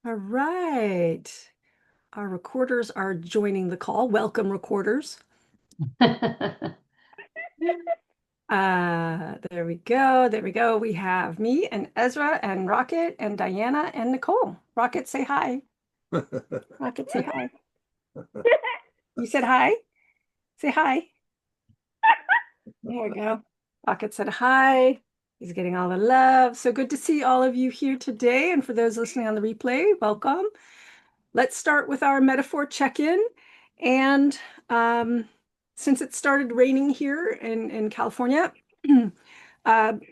All right. Our recorders are joining the call. Welcome, recorders. There we go. There we go. We have me and Ezra and Rocket and Diana and Nicole. Rocket, say hi. Rocket, say hi. You said hi? Say hi. There we go. Rocket said hi. He's getting all the love. So good to see all of you here today. And for those listening on the replay, welcome. Let's start with our metaphor check-in. And since it started raining here in California,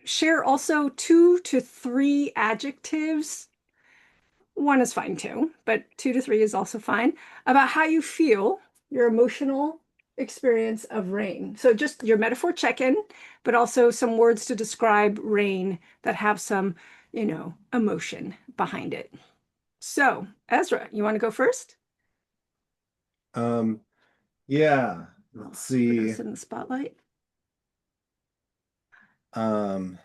share also 2 to 3 adjectives. One is fine too, but 2 to 3 is also fine, about how you feel, your emotional experience of rain. So just your metaphor check-in, but also some words to describe rain that have some, emotion behind it. So, Ezra, you want to go first? Um, yeah, let's Put see. us in the spotlight. Um,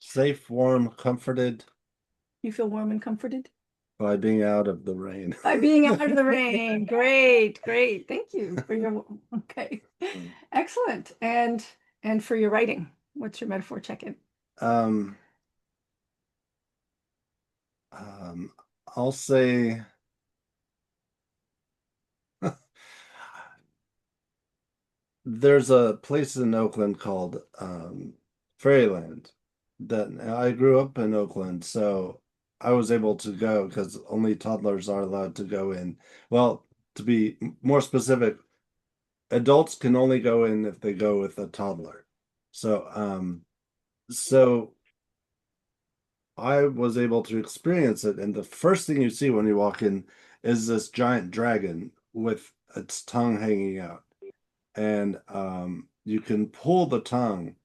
Safe, warm, comforted You feel warm and comforted by being out of the rain. by being out of the rain. Great, great. Thank you for your okay. Excellent. And for your writing, what's your metaphor check-in? Um, um, I'll say there's a place in Oakland called Fairyland that I grew up in Oakland, so I was able to go because only toddlers are allowed to go in. Well, to be more specific, adults can only go in if they go with a toddler. So, so I was able to experience it, and the first thing you see when you walk in is this giant dragon with its tongue hanging out, and you can pull the tongue,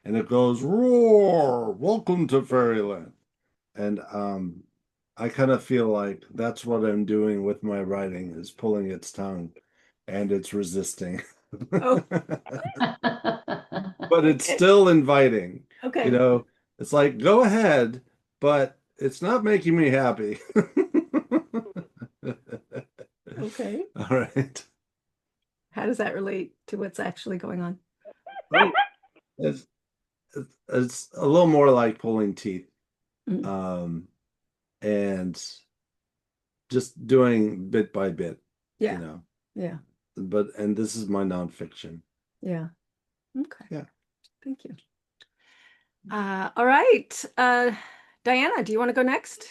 and it goes roar. Welcome to Fairyland, and I kind of feel like that's what I'm doing with my writing is pulling its tongue, and it's resisting. Oh, But it's okay. still inviting. You Okay. know, it's like, go ahead, but it's not making me happy. Okay. All right. How does that relate to what's actually going on? Oh, it's, it's a little more like pulling teeth. Mm, Um, and just doing bit by bit, you yeah. know. Yeah. And this is my nonfiction. Yeah. Okay. Yeah. Thank you. All right. Diana, do you want to go next?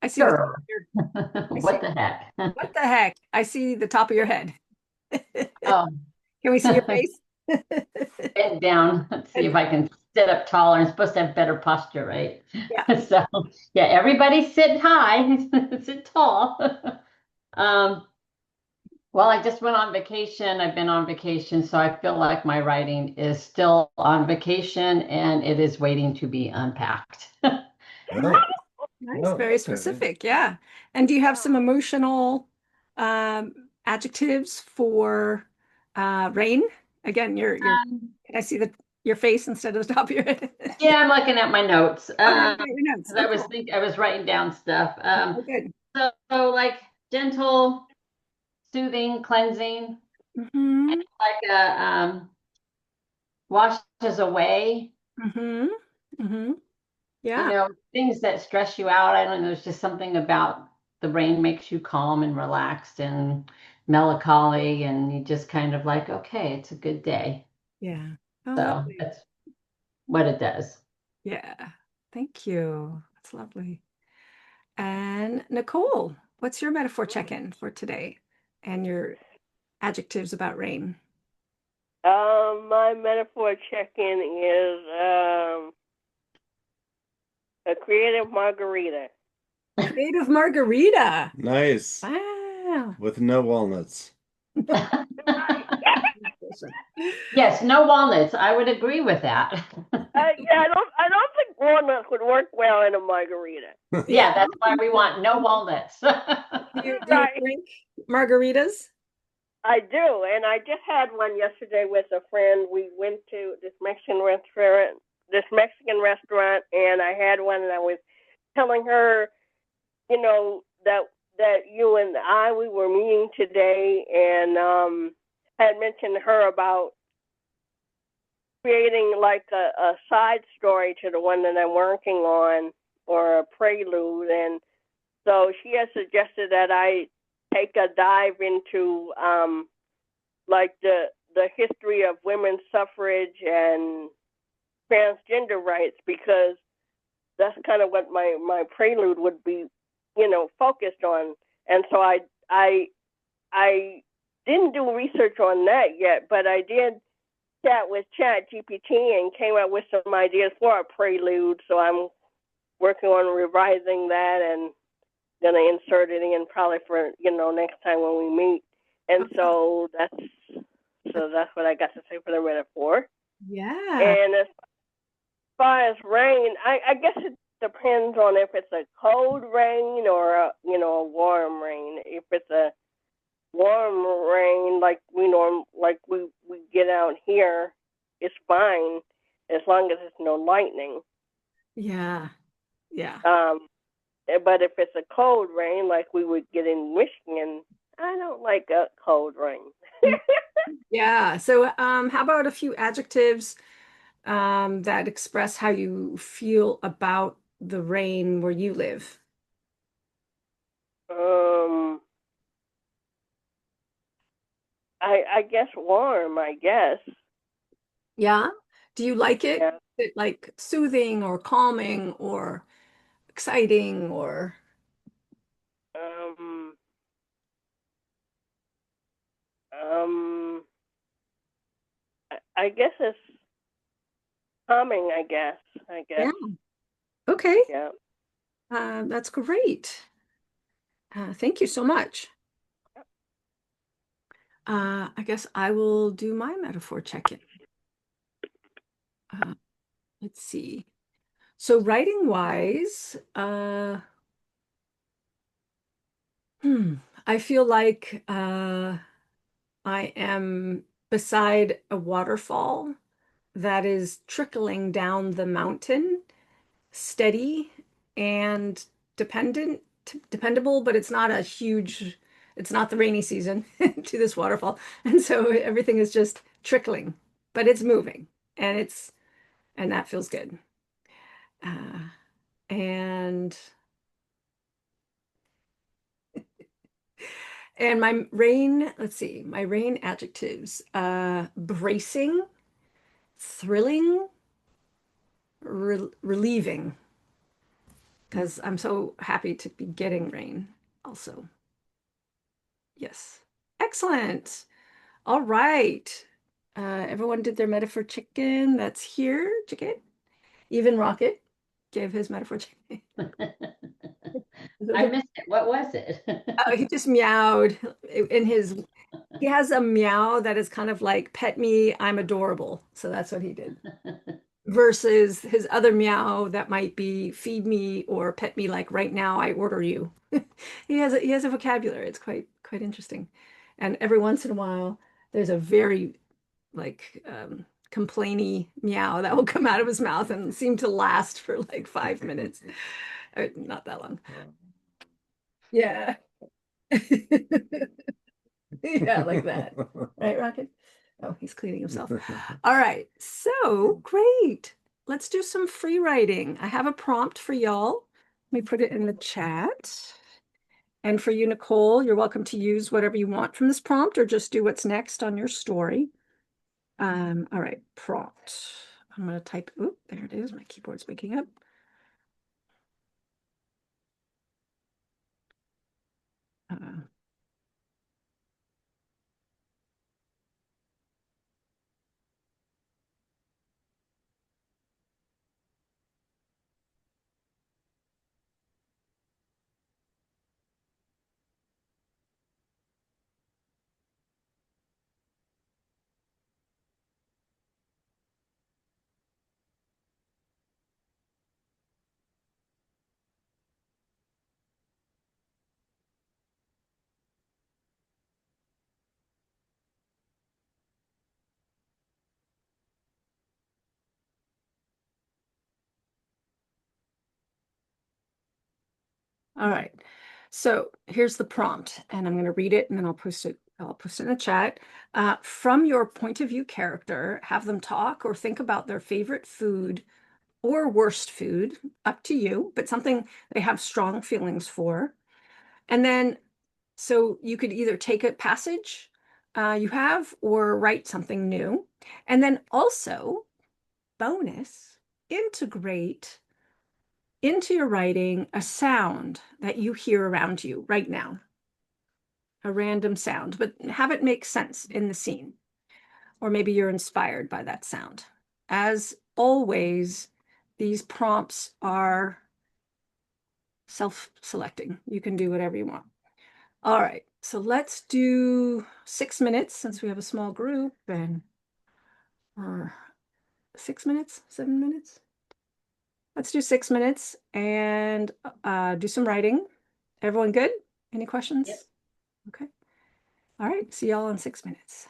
I see the top Sure. of your, I What see, the heck? what the heck? I see the top of your head. Oh, Can we see your face? bend down. Let's see And if I can sit up taller. I'm supposed to have better posture, right? yeah. So, yeah, everybody sit high, sit tall. Um, well, I just went on vacation. I've been on vacation, so I feel like my writing is still on vacation and it is waiting to be unpacked. Nice. Oh, Nice. oh, Very okay. specific. Yeah. And do you have some emotional adjectives for rain? Again, can I see your face instead of the top of your head? Yeah, I'm looking at my notes. Oh, you're looking at your notes. 'Cause Oh, cool. I was writing down stuff. Oh, good. So like gentle, soothing, cleansing, Mm-hmm. like a washes away, Mm-hmm. Mm-hmm. Yeah. things that stress you out. I don't know, there's just something about the rain makes you calm and relaxed and melancholy, and you just kind of like, okay, it's a good day. Yeah. Oh, So lovely. that's what it does. Yeah. Thank you. That's lovely. And Nicole, what's your metaphor check-in for today and your adjectives about rain? My metaphor check-in is a creative margarita. Creative margarita. Nice. Wow. With no walnuts. Yes, no walnuts. I would agree with that. Yeah, I don't think walnuts would work well in a margarita. Yeah. Yeah, that's why we want no walnuts. Do you Right. drink margaritas? I do, and I just had one yesterday with a friend. We went to this Mexican restaurant, this Mexican restaurant, and I had one, and I was telling her, that you and we were meeting today, and had mentioned to her about creating like a side story to the one that I'm working on, or a prelude. And so she has suggested that I take a dive into like the history of women's suffrage and transgender rights, because that's kind of what my prelude would be, focused on. And so I didn't do research on that yet, but I did chat with Chat GPT and came up with some ideas for a prelude. So I'm working on revising that and gonna insert it in probably for next time when we meet. And so that's what I got to say for the metaphor. Yeah. And as far as rain, I guess it depends on if it's a cold rain or a warm rain. If it's a warm rain like we get out here, it's fine as long as it's no lightning. Yeah. Yeah. But if it's a cold rain like we would get in Michigan, I don't like a cold rain. Yeah. So, how about a few adjectives that express how you feel about the rain where you live? um, I guess warm. I guess. Yeah. Do you like it? Yeah. Is it like soothing or calming or exciting or Um. Um. I guess it's calming. I guess. yeah. Okay. Yeah. That's great. Thank you so much. I guess I will do my metaphor check-in. Uh, let's see. So writing wise, I feel like I am beside a waterfall that is trickling down the mountain, steady and dependable, but it's not a huge, it's not the rainy season to this waterfall. And so everything is just trickling, but it's moving and and that feels good. Uh, and and my rain, let's see, my rain adjectives, bracing, thrilling, relieving, because I'm so happy to be getting rain also. Yes. Excellent. All right. Everyone did their metaphor chicken. That's here. Chicken. Even Rocket gave his metaphor chicken. I missed it. What was it? He just meowed in his, he has a meow that is kind of like, pet me, I'm adorable. So that's what he did. Versus his other meow that might be feed me or pet me like right now I order you. He has a vocabulary. It's quite interesting. And every once in a while there's a very like complainy meow that will come out of his mouth and seem to last for like 5 minutes. Not that long. Yeah. Yeah, like that. Right, Rocket? Oh, he's cleaning himself. All right. So great. Let's do some free writing. I have a prompt for y'all. Let me put it in the chat. And for you, Nicole, you're welcome to use whatever you want from this prompt or just do what's next on your story. All right, prompt. I'm going to type, oop, there it is. My keyboard's waking up. Uh, All right. So here's the prompt, and I'm going to read it and then I'll post it. I'll post it in the chat. From your point of view character, have them talk or think about their favorite food or worst food, up to you, but something they have strong feelings for. And then, so you could either take a passage you have or write something new. And then also, bonus, integrate into your writing a sound that you hear around you right now, a random sound, but have it make sense in the scene. Or maybe you're inspired by that sound. As always, these prompts are self-selecting. You can do whatever you want. All right, so let's do 6 minutes since we have a small group, and or 6 minutes, 7 minutes. Let's do 6 minutes and do some writing. Everyone good? Any questions? Yep. Okay. All right, see y'all in 6 minutes.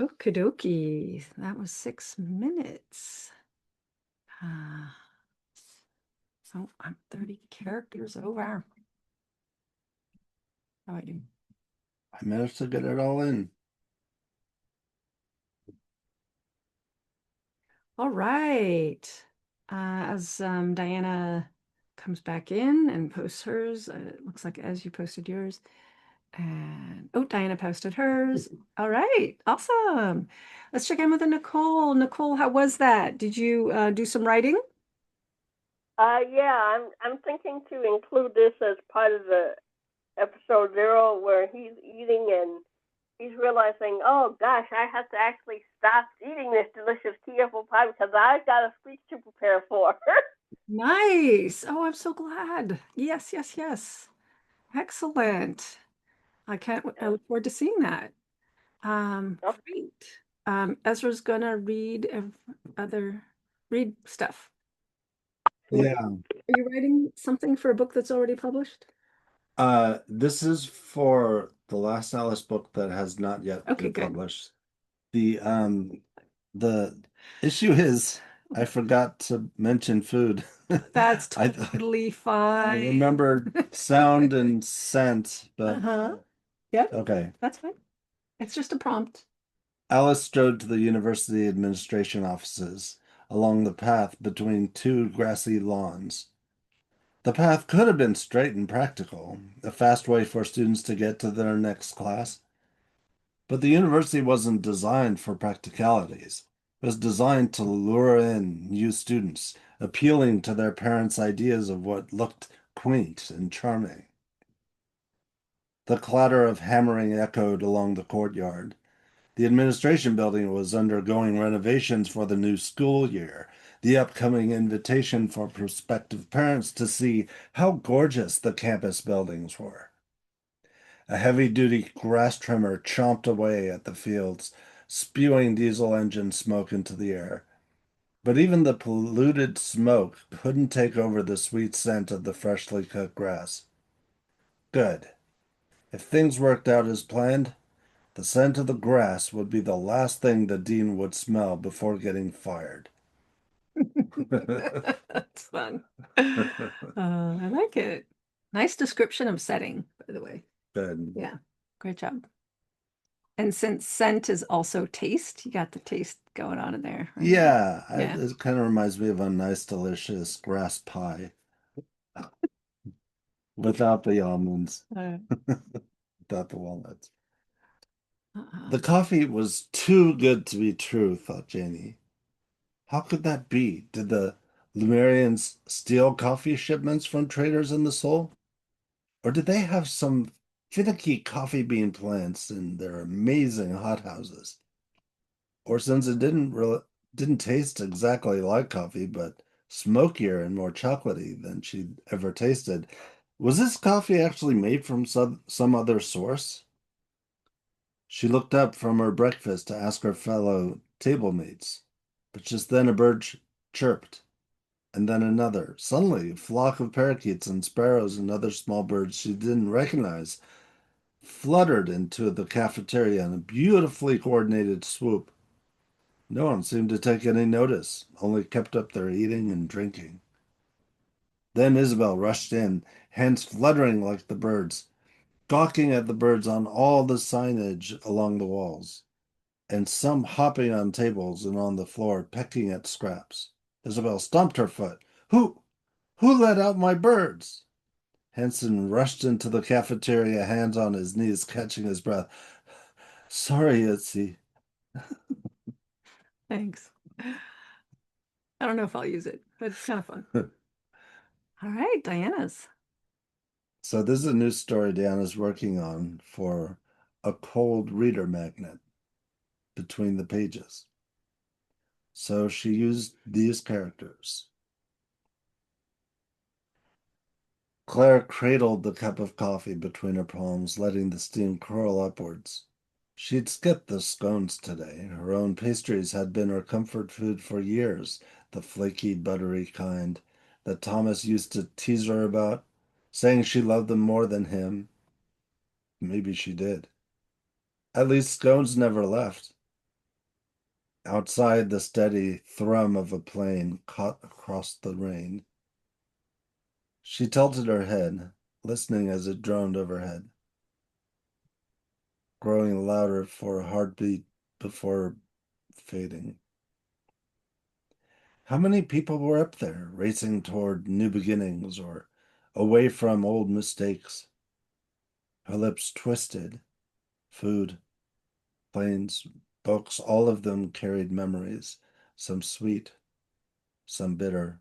Okie dokie. That was 6 minutes. So I'm 30 characters over. How about you? I managed to get it all in. All right. As Diana comes back in and posts hers, it looks like as you posted yours. And oh, Diana posted hers. All right, awesome. Let's check in with Nicole. Nicole, how was that? Did you do some writing? Yeah, I'm thinking to include this as part of the episode 0 where he's eating and he's realizing, oh gosh, I have to actually stop eating this delicious tea apple pie because I've got a speech to prepare for. Nice. Oh, I'm so glad. Yes, yes, yes. Excellent. I look forward to seeing that. Oh, Great. Ezra's gonna other read stuff. Yeah. Are you writing something for a book that's already published? This is for the last Alice book that has not yet Okay, been good. published. The issue is I forgot to mention food. That's I totally I fine. remembered sound and scent, but Uh-huh. Yep, okay. that's fine. It's just a prompt. Alice strode to the university administration offices along the path between two grassy lawns. The path could have been straight and practical, a fast way for students to get to their next class. But the university wasn't designed for practicalities. It was designed to lure in new students, appealing to their parents' ideas of what looked quaint and charming. The clatter of hammering echoed along the courtyard. The administration building was undergoing renovations for the new school year, the upcoming invitation for prospective parents to see how gorgeous the campus buildings were. A heavy-duty grass trimmer chomped away at the fields, spewing diesel engine smoke into the air. But even the polluted smoke couldn't take over the sweet scent of the freshly cut grass. Good. If things worked out as planned, the scent of the grass would be the last thing the dean would smell before getting fired. That's fun. I like it. Nice description of setting, by the way. Good. Yeah, great job. And since scent is also taste, you got the taste going on in there, right? Yeah, Yeah. it kind of reminds me of a nice, delicious grass pie without the almonds, Uh, without the walnuts. uh-uh. The coffee was too good to be true, thought Janie. How could that be? Did the Lumerians steal coffee shipments from traders in the Soul? Or did they have some finicky coffee bean plants in their amazing hothouses? Or since it didn't taste exactly like coffee, but smokier and more chocolatey than she'd ever tasted, was this coffee actually made from some other source? She looked up from her breakfast to ask her fellow table mates, but just then a bird chirped, and then another. Suddenly, a flock of parakeets and sparrows and other small birds she didn't recognize fluttered into the cafeteria in a beautifully coordinated swoop. No one seemed to take any notice, only kept up their eating and drinking. Then Isabel rushed in, hands fluttering like the birds, gawking at the birds on all the signage along the walls, and some hopping on tables and on the floor, pecking at scraps. Isabel stomped her foot. Who let out my birds? Henson rushed into the cafeteria, hands on his knees, catching his breath. Sorry, Itzy. Thanks. I don't know if I'll use it, but it's kind of fun. All right, Diana's. So this is a new story Diana's working on for a cold reader magnet between the pages. So she used these characters. Claire cradled the cup of coffee between her palms, letting the steam curl upwards. She'd skipped the scones today. Her own pastries had been her comfort food for years, the flaky, buttery kind that Thomas used to tease her about, saying she loved them more than him. Maybe she did. At least scones never left. Outside, the steady thrum of a plane caught across the rain. She tilted her head, listening as it droned overhead, growing louder for a heartbeat before fading. How many people were up there, racing toward new beginnings or away from old mistakes? Her lips twisted. Food, planes, books, all of them carried memories, some sweet, some bitter.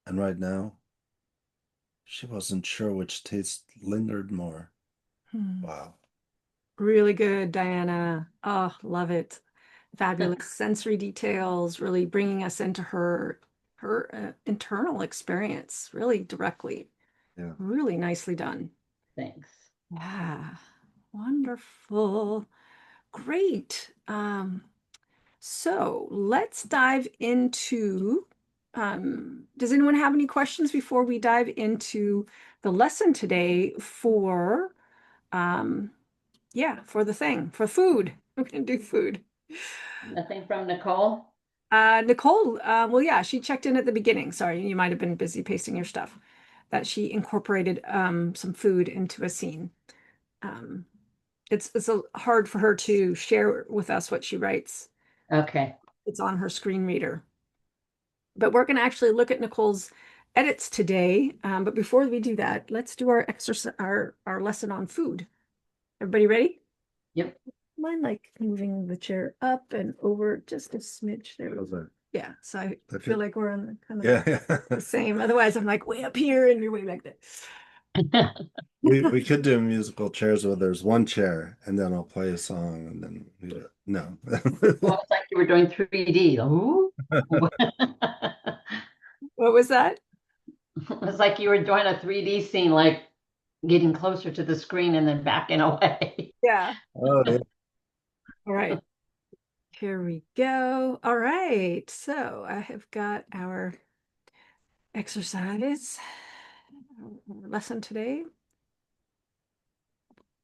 And right now, she wasn't sure which taste lingered more. Hmm. Wow. Really good, Diana. Oh, love it. Fabulous sensory details, really bringing us into her internal experience, really directly. Yeah. Really nicely done. Thanks. Yeah, wonderful. Great. So let's dive into, does anyone have any questions before we dive into the lesson today for, yeah, for the thing, for food. We're gonna do food. Nothing from Nicole? Nicole, well, yeah, she checked in at the beginning. Sorry, you might have been busy pasting your stuff. That she incorporated some food into a scene. Um, it's hard for her to share with us what she writes. Okay. It's on her screen reader. But we're going to actually look at Nicole's edits today. But before we do that, let's do our exercise, our lesson on food. Everybody ready? Yep. Mind like moving the chair up and over just a smidge there. How's that? Yeah, so I That feel good? like we're on the kind of Yeah. the same. Otherwise, I'm like way up here and you're way back there. We could do musical chairs where there's one chair and then I'll play a song and then no. Well, it's like you were doing 3D. Ooh. What was that? It's like you were doing a 3D scene, like getting closer to the screen and then backing away. Yeah. Oh, yeah. All right. Here we go. All right. So I have got our exercise lesson today.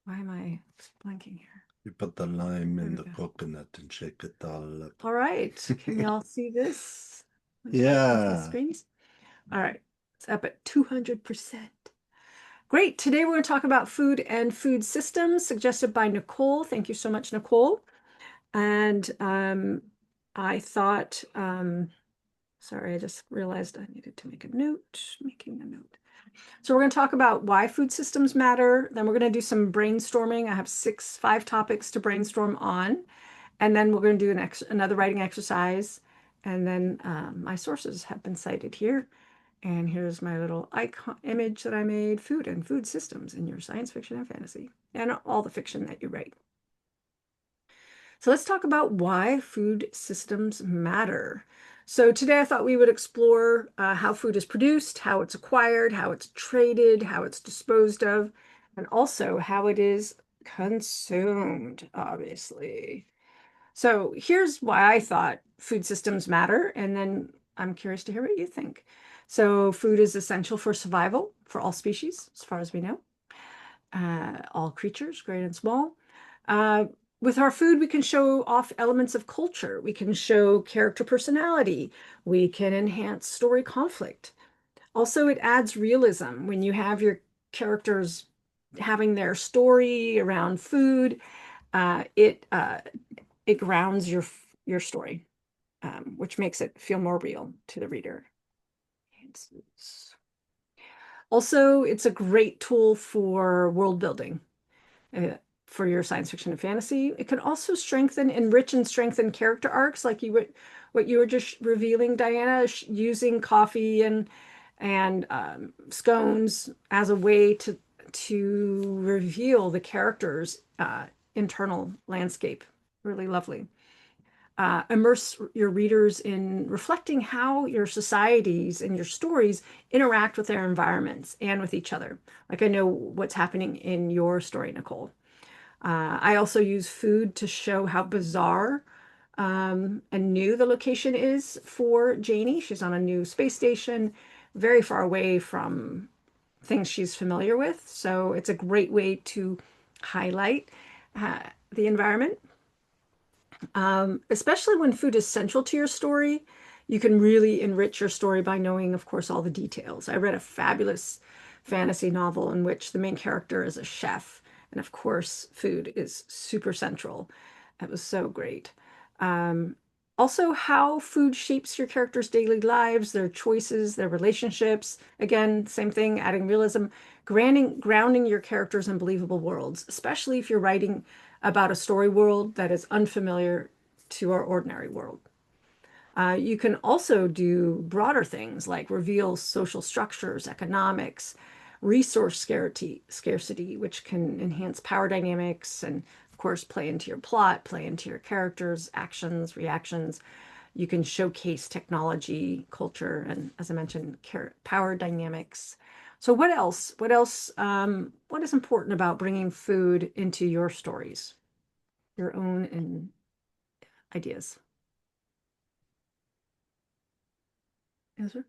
Why am I blanking here? You put the lime There in we the go. coconut and shake it all up. All right. Can y'all see this? Yeah. Screens. All right. It's up at 200%. Great. Today we're going to talk about food and food systems suggested by Nicole. Thank you so much, Nicole. And I thought, sorry, I just realized I needed to make a note, making a note. So we're going to talk about why food systems matter. Then we're going to do some brainstorming. I have 5 topics to brainstorm on. And then we're going to do another writing exercise. And then my sources have been cited here. And here's my little icon image that I made, food and food systems in your science fiction and fantasy, and all the fiction that you write. So let's talk about why food systems matter. So today I thought we would explore how food is produced, how it's acquired, how it's traded, how it's disposed of, and also how it is consumed, obviously. So here's why I thought food systems matter, and then I'm curious to hear what you think. So food is essential for survival for all species, as far as we know, all creatures, great and small. Uh, with our food, we can show off elements of culture. We can show character personality. We can enhance story conflict. Also, it adds realism when you have your characters having their story around food. It grounds your story, which makes it feel more real to the reader. Also, it's a great tool for world building for your science fiction and fantasy. It can also enrich and strengthen character arcs, like what you were just revealing, Diana, using coffee and scones as a way to reveal the character's internal landscape. Really lovely. Immerse your readers in reflecting how your societies and your stories interact with their environments and with each other. Like I know what's happening in your story, Nicole. I also use food to show how bizarre and new the location is for Janie. She's on a new space station, very far away from things she's familiar with. So it's a great way to highlight the environment. Especially when food is central to your story, you can really enrich your story by knowing, of course, all the details. I read a fabulous fantasy novel in which the main character is a chef, and of course, food is super central. That was so great. Um, Also, how food shapes your characters' daily lives, their choices, their relationships. Again, same thing, adding realism, grounding your characters in believable worlds, especially if you're writing about a story world that is unfamiliar to our ordinary world. You can also do broader things like reveal social structures, economics, resource scarcity, which can enhance power dynamics and, of course, play into your plot, play into your characters, actions, reactions. You can showcase technology, culture, and, as I mentioned, power dynamics. So what else? What else? What is important about bringing food into your stories, your own and ideas? Ezra?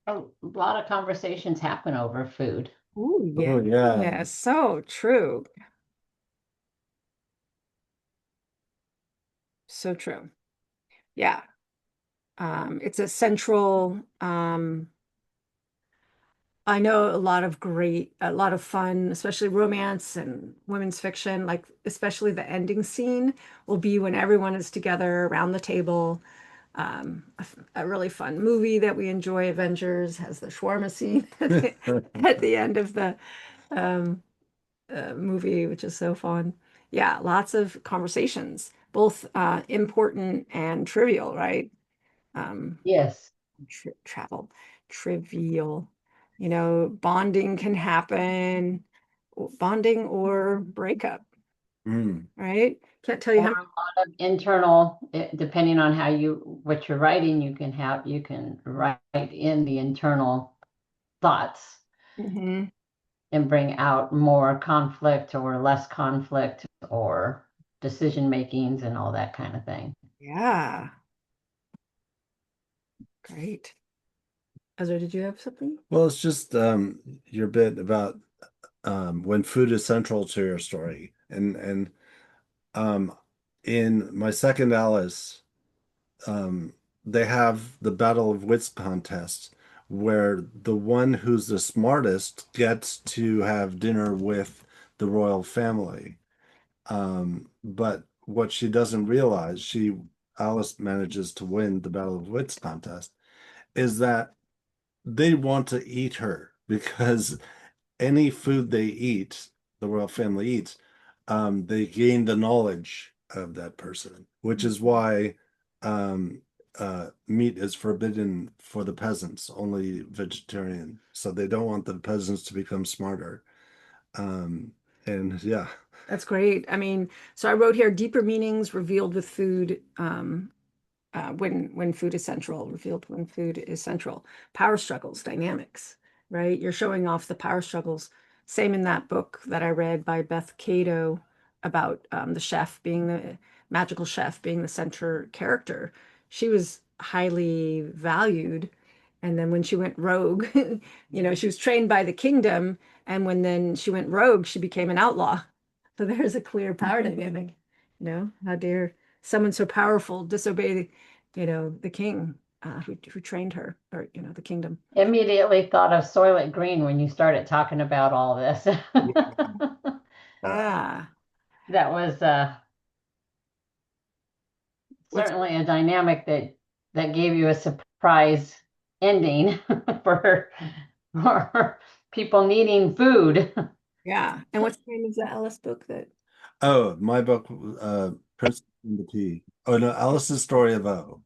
A lot of conversations happen over food. Oh, yeah. Oh yeah. Yeah, so true. So true. Yeah. It's a central, I know a lot of fun, especially romance and women's fiction, like especially the ending scene will be when everyone is together around the table. A really fun movie that we enjoy, Avengers, has the shawarma scene at the end of the um, movie, which is so fun. Yeah, lots of conversations, both important and trivial, right? Um, Yes. Travel, trivial. You know, bonding can happen, bonding or breakup, Mm. right? Can't tell you Or how a lot of internal, depending on what you're writing, you can write in the internal thoughts many. and bring out more conflict or less conflict or decision makings and all that kind of thing. Yeah, great. Ezra, did you have something? Well, it's just your bit about when food is central to your story, and um, in my second Alice, um, they have the Battle of Wits contest where the one who's the smartest gets to have dinner with the royal family. But what she doesn't realize, Alice manages to win the Battle of Wits contest, is that they want to eat her because any food they eat, the royal family eats, they gain the knowledge of that person, which is why um, meat is forbidden for the peasants, only vegetarian. So they don't want the peasants to become smarter. Um, and yeah. That's great. I mean, so I wrote here deeper meanings revealed with food. When food is central, revealed when food is central. Power struggles, dynamics, right? You're showing off the power struggles. Same in that book that I read by Beth Cato about the chef being the magical chef being the center character. She was highly valued. And then when she went rogue, she was trained by the kingdom. And when then she went rogue, she became an outlaw. So there's a clear power dynamic. How dare someone so powerful disobey the king who trained her, or the kingdom. Immediately thought of Soylent Green when you started talking about all this. Ah, That was what's certainly a dynamic that gave you a surprise ending for for people needing food. yeah. And what's the name of the Alice book that? Oh, my book, Princess and the Pea. Oh no, Alice's Story of O,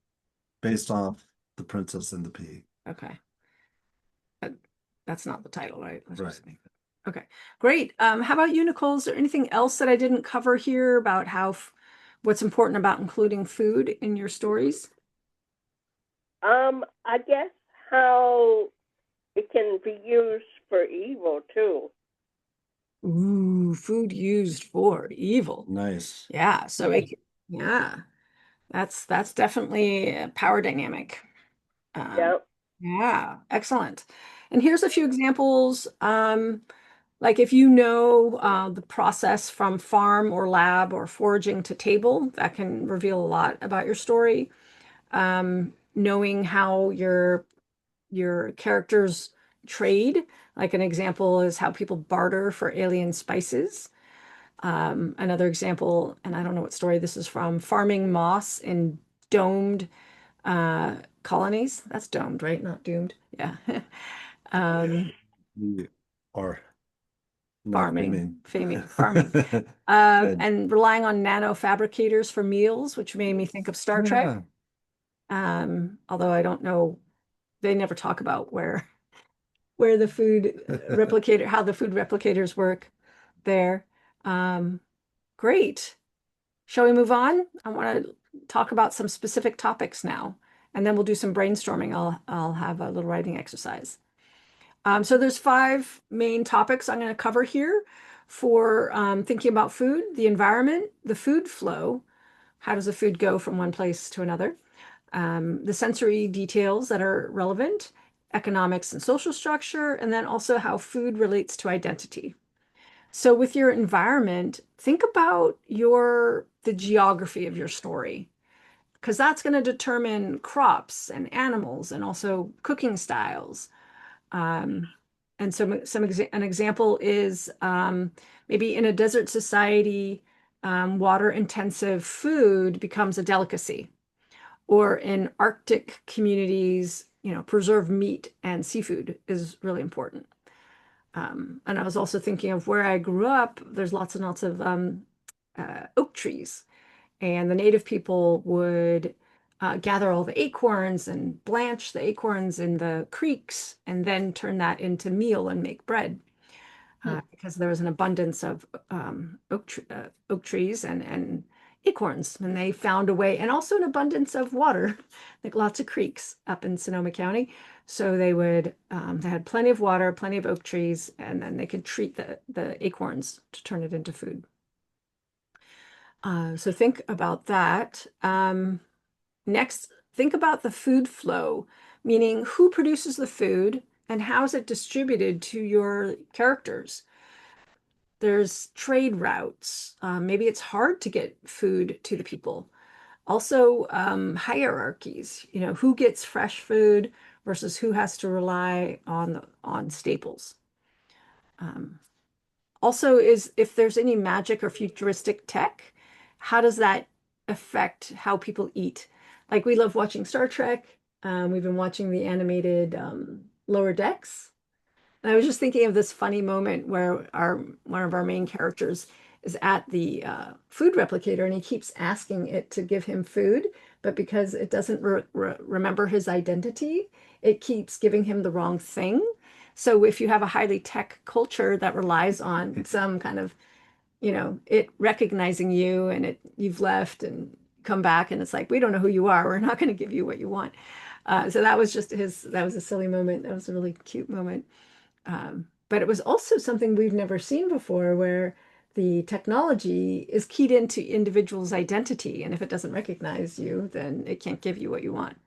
based off The Princess and the Pea. Okay, Uh, that's not the title, right? Right. Okay, great. How about you, Nicole? Is there anything else that I didn't cover here about what's important about including food in your stories? I guess how it can be used for evil too. Ooh, food used for evil. Nice. Yeah, yeah, that's definitely a power dynamic. Um, Yep. yeah, excellent. And here's a few examples. Like if you know the process from farm or lab or foraging to table, that can reveal a lot about your story. Knowing how your characters trade, like an example is how people barter for alien spices. Another example, and I don't know what story this is from, farming moss in domed colonies. That's domed, right? Not doomed. Yeah. Um, We are not farming, faming. farming. Good. And relying on nano fabricators for meals, which made me think of Star Trek. Yeah. Although I don't know, they never talk about where the food replicator, how the food replicators work there. Um, great. Shall we move on? I want to talk about some specific topics now, and then we'll do some brainstorming. I'll have a little writing exercise. So there's 5 main topics I'm going to cover here for thinking about food: the environment, the food flow, how does the food go from one place to another, the sensory details that are relevant, economics and social structure, and then also how food relates to identity. So with your environment, think about the geography of your story, because that's going to determine crops and animals and also cooking styles. Um, and an example is maybe in a desert society, water intensive food becomes a delicacy, or in Arctic communities, preserved meat and seafood is really important. And I was also thinking of where I grew up, there's lots and lots of oak trees, and the native people would gather all the acorns and blanch the acorns in the creeks and then turn that into meal and make bread because there was an abundance of oak trees and acorns, and they found a way, and also an abundance of water, like lots of creeks up in Sonoma County. So they had plenty of water, plenty of oak trees, and then they could treat the acorns to turn it into food. So think about that. Next, think about the food flow, meaning who produces the food and how is it distributed to your characters. There's trade routes. Maybe it's hard to get food to the people. Also, hierarchies, who gets fresh food versus who has to rely on staples. Um, Also, is if there's any magic or futuristic tech, how does that affect how people eat? Like we love watching Star Trek. We've been watching the animated Lower Decks. And I was just thinking of this funny moment where our one of our main characters is at the food replicator and he keeps asking it to give him food, but because it doesn't remember his identity, it keeps giving him the wrong thing. So if you have a highly tech culture that relies on some kind of, it recognizing you and you've left and come back and it's like, we don't know who you are. We're not going to give you what you want. So that was that was a silly moment. That was a really cute moment. But it was also something we've never seen before where the technology is keyed into individual's identity. And if it doesn't recognize you, then it can't give you what you want.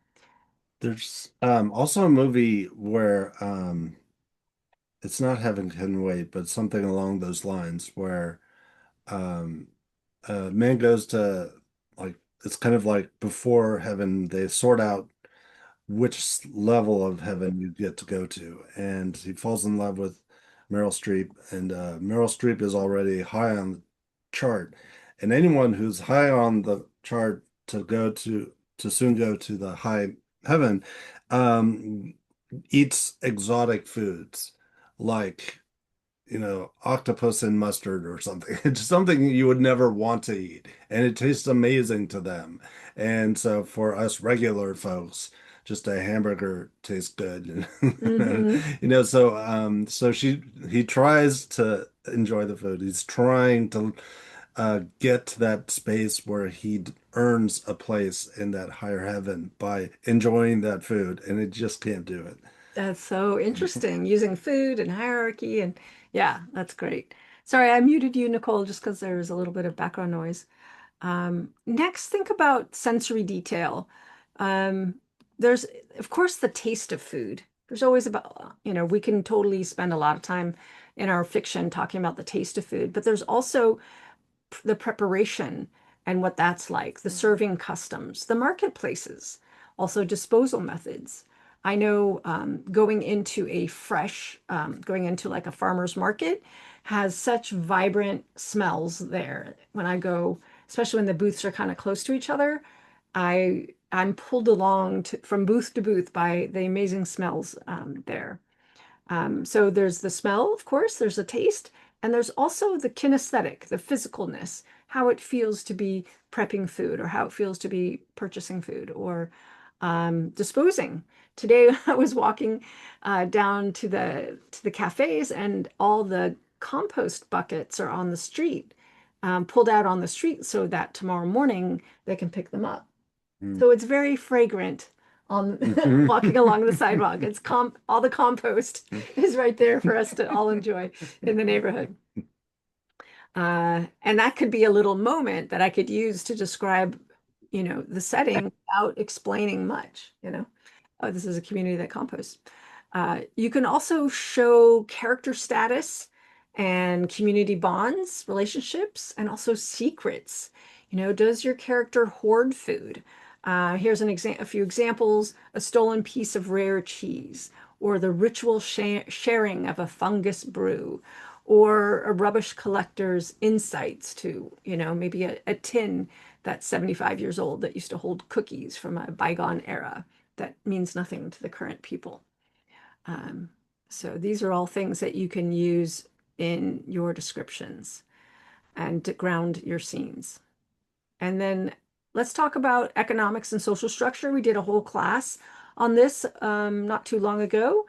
There's also a movie where it's not Heaven Can Wait, but something along those lines where um a man goes to, like, it's kind of like before heaven, they sort out which level of heaven you get to go to. And he falls in love with Meryl Streep, and Meryl Streep is already high on the chart. And anyone who's high on the chart to soon go to the high heaven um, eats exotic foods like octopus and mustard or something. It's something you would never want to eat, and it tastes amazing to them. And so for us regular folks, just a hamburger tastes good. Hmm. So he tries to enjoy the food. He's trying to get to that space where he earns a place in that higher heaven by enjoying that food, and it just can't do it. That's so interesting, using food and hierarchy. And yeah, that's great. Sorry, I muted you, Nicole, just because there was a little bit of background noise. Next, think about sensory detail. Um, there's, of course, the taste of food. There's always we can totally spend a lot of time in our fiction talking about the taste of food, but there's also the preparation and what that's like, the serving customs, the marketplaces, also disposal methods. I know going into going into like a farmer's market has such vibrant smells there. When I go, especially when the booths are kind of close to each other, I'm pulled along from booth to booth by the amazing smells there. So there's the smell, of course, there's the taste, and there's also the kinesthetic, the physicalness, how it feels to be prepping food or how it feels to be purchasing food or disposing. Today I was walking down to the cafes and all the compost buckets are on the street, pulled out on the street so that tomorrow morning they can pick them up. So it's very fragrant on walking along the sidewalk. It's all the compost is right there for us to all enjoy in the neighborhood. And that could be a little moment that I could use to describe, the setting without explaining much, Oh, this is a community that composts. You can also show character status and community bonds, relationships, and also secrets. Does your character hoard food? Here's a few examples: a stolen piece of rare cheese, or the ritual sharing of a fungus brew, or a rubbish collector's insights to, maybe a tin that's 75 years old that used to hold cookies from a bygone era that means nothing to the current people. So these are all things that you can use in your descriptions and to ground your scenes. And then let's talk about economics and social structure. We did a whole class on this not too long ago.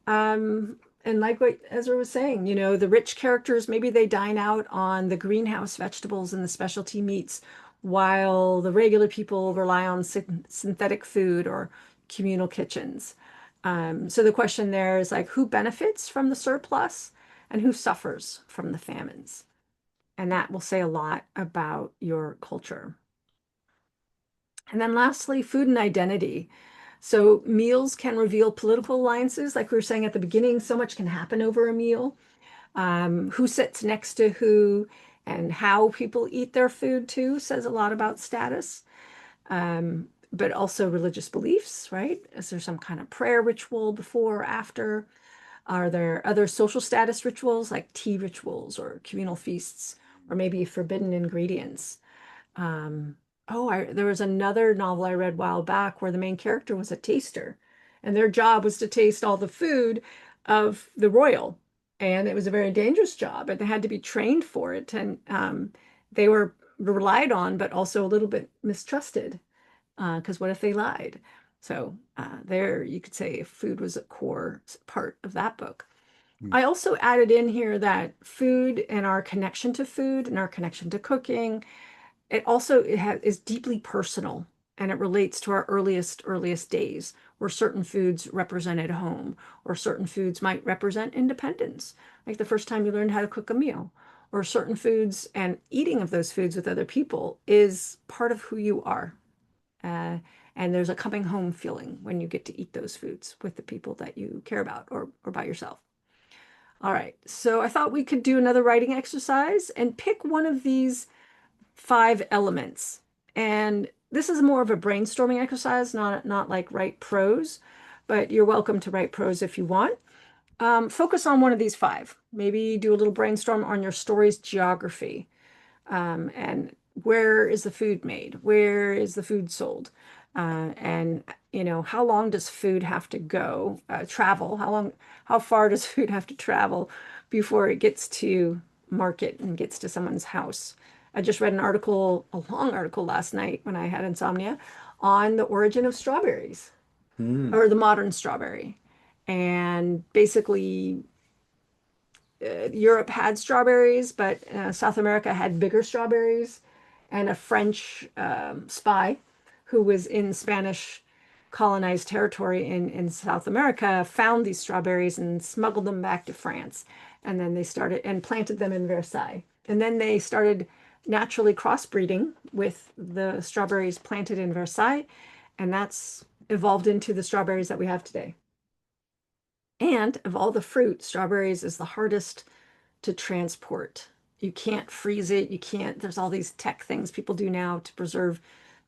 And like what Ezra was saying, the rich characters, maybe they dine out on the greenhouse vegetables and the specialty meats, while the regular people rely on synthetic food or communal kitchens. So the question there is like, who benefits from the surplus and who suffers from the famines? And that will say a lot about your culture. And then lastly, food and identity. So meals can reveal political alliances. Like we were saying at the beginning, so much can happen over a meal. Who sits next to who and how people eat their food too says a lot about status. But also religious beliefs, right? Is there some kind of prayer ritual before or after? Are there other social status rituals like tea rituals or communal feasts, or maybe forbidden ingredients? There was another novel I read a while back where the main character was a taster, and their job was to taste all the food of the royal. And it was a very dangerous job, and they had to be trained for it. And they were relied on, but also a little bit mistrusted, because what if they lied? So there you could say food was a core part of that book. I also added in here that food and our connection to food and our connection to cooking, is deeply personal, and it relates to our earliest days, where certain foods represented home, or certain foods might represent independence, like the first time you learned how to cook a meal, or certain foods and eating of those foods with other people is part of who you are. And there's a coming home feeling when you get to eat those foods with the people that you care about or by yourself. All right, so I thought we could do another writing exercise and pick one of these 5 elements. And this is more of a brainstorming exercise, not like write prose, but you're welcome to write prose if you want. Focus on one of these 5. Maybe do a little brainstorm on your story's geography. And where is the food made? Where is the food sold? And how long does food have to go, travel? How far does food have to travel before it gets to market and gets to someone's house? I just read a long article last night when I had insomnia on the origin of strawberries or the modern strawberry. And basically, Europe had strawberries, but South America had bigger strawberries. And a French spy who was in Spanish colonized territory in South America found these strawberries and smuggled them back to France. And then they started and planted them in Versailles. And then they started naturally crossbreeding with the strawberries planted in Versailles. And that's evolved into the strawberries that we have today. And of all the fruit, strawberries is the hardest to transport. You can't freeze it. You can't, there's all these tech things people do now to preserve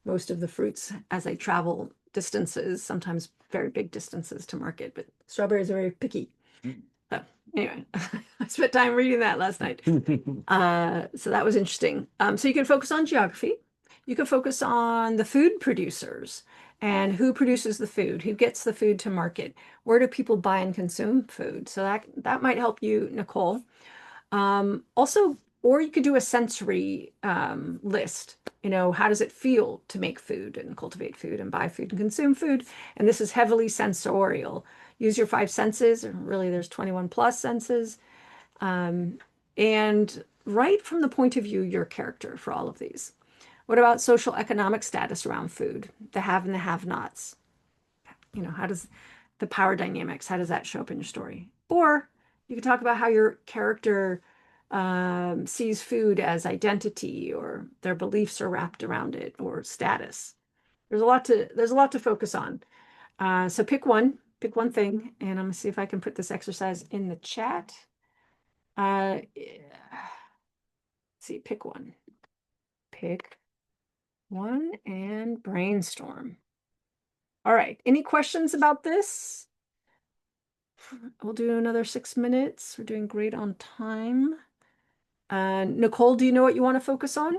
most of the fruits as they travel distances, sometimes very big distances to market, but strawberries are very picky. So anyway, I spent time reading that last night. So that was interesting. So you can focus on geography. You can focus on the food producers and who produces the food, who gets the food to market, where do people buy and consume food. So that might help you, Nicole. Also, or you could do a sensory list. You know, how does it feel to make food and cultivate food and buy food and consume food? And this is heavily sensorial. Use your five senses. Really, there's 21 plus senses. And write from the point of view your character for all of these. What about social economic status around food? The have and the have-nots. You know, how does the power dynamics, how does that show up in your story? Or you could talk about how your character sees food as identity, or their beliefs are wrapped around it, or status. There's a lot to focus on. So pick one thing, and I'm gonna see if I can put this exercise in the chat. See, pick one. Pick one and brainstorm. All right. Any questions about this? We'll do another 6 minutes. We're doing great on time. Nicole, do you know what you want to focus on?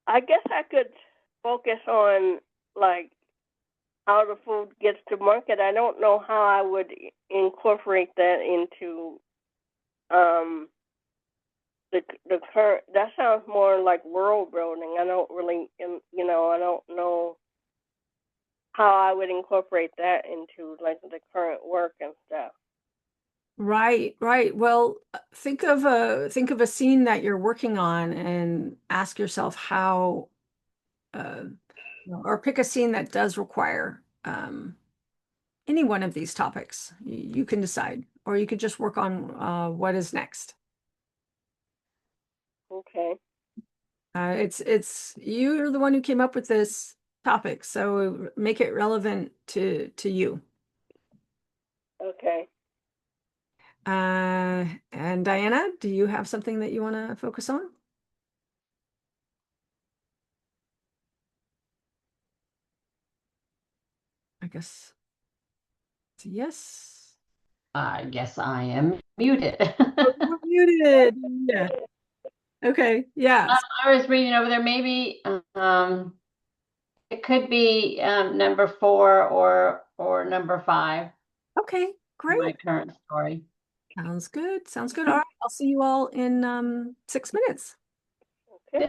I guess I could focus on like how the food gets to market. I don't know how I would incorporate that into the current. That sounds more like world building. I don't really, I don't know how I would incorporate that into like the current work and stuff. Right, right. Well, think of a scene that you're working on and ask yourself how, or pick a scene that does require any one of these topics. You can decide, or you could just work on what is next. Okay. It's you're the one who came up with this topic, so make it relevant to you. Okay. And Diana, do you have something that you want to focus on? I guess it's a yes. I guess I am muted. Oh, you're muted. Yeah. Okay. Yeah. I was reading over there. Maybe it could be number 4 or number 5. Okay. Great. My current story. Sounds good. Sounds good. All right. I'll see you all in 6 minutes. Okay.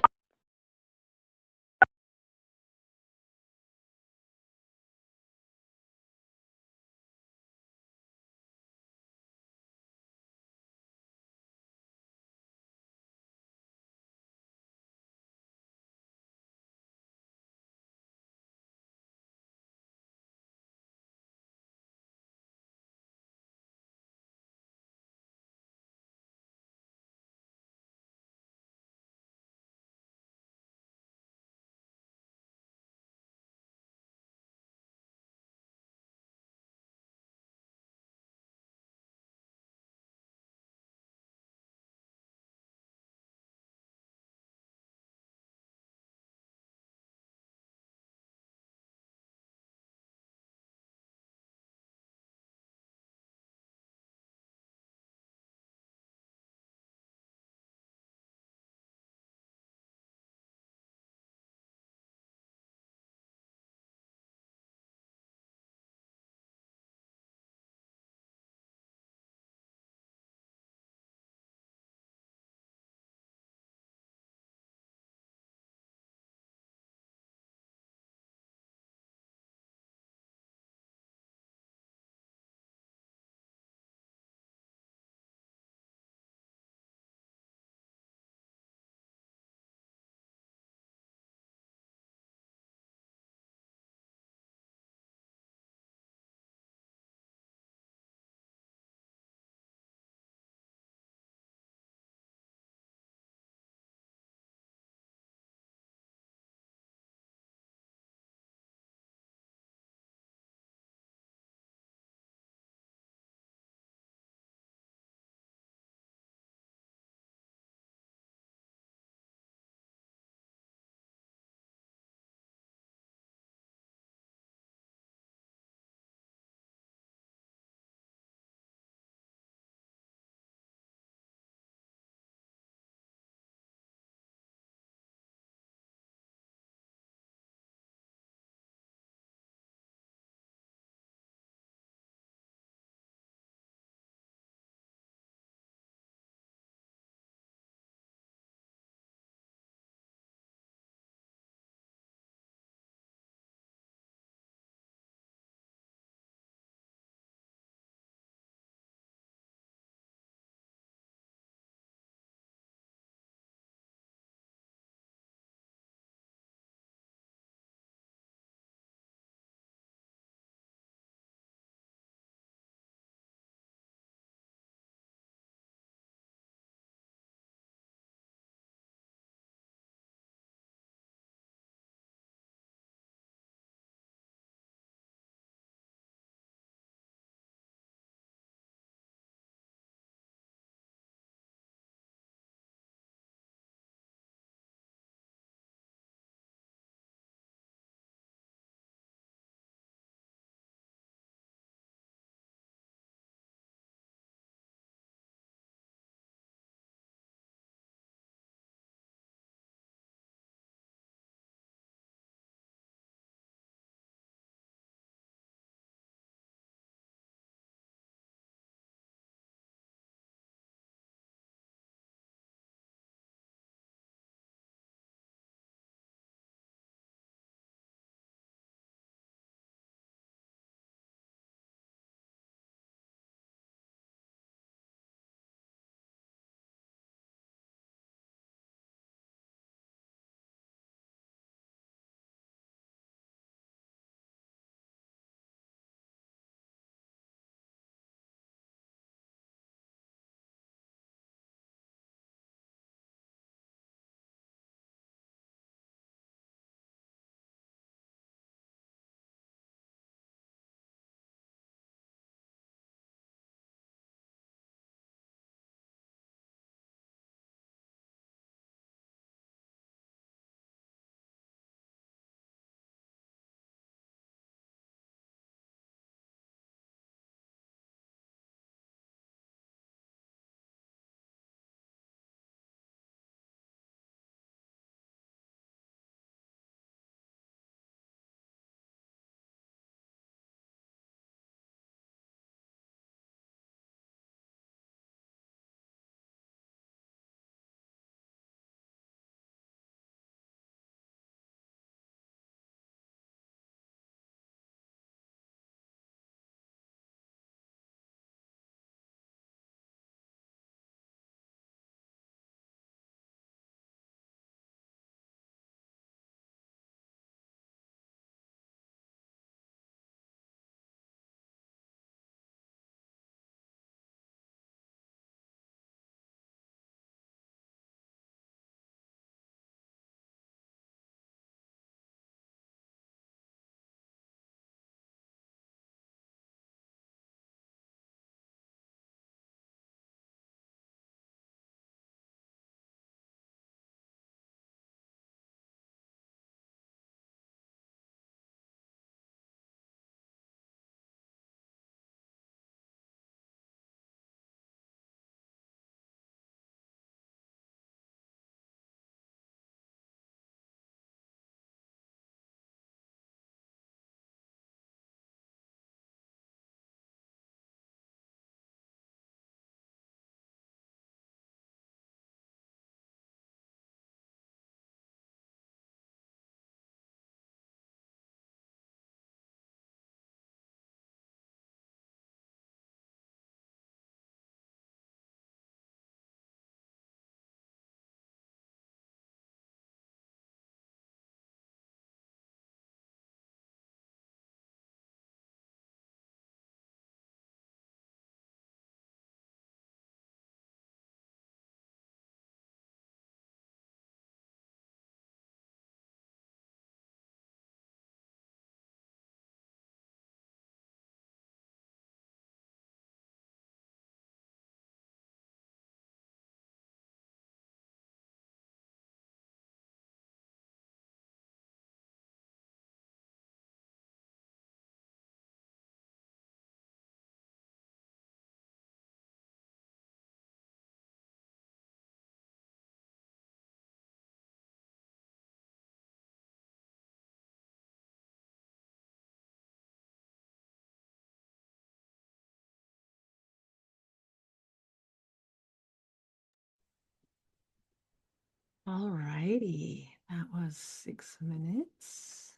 All righty. That was 6 minutes.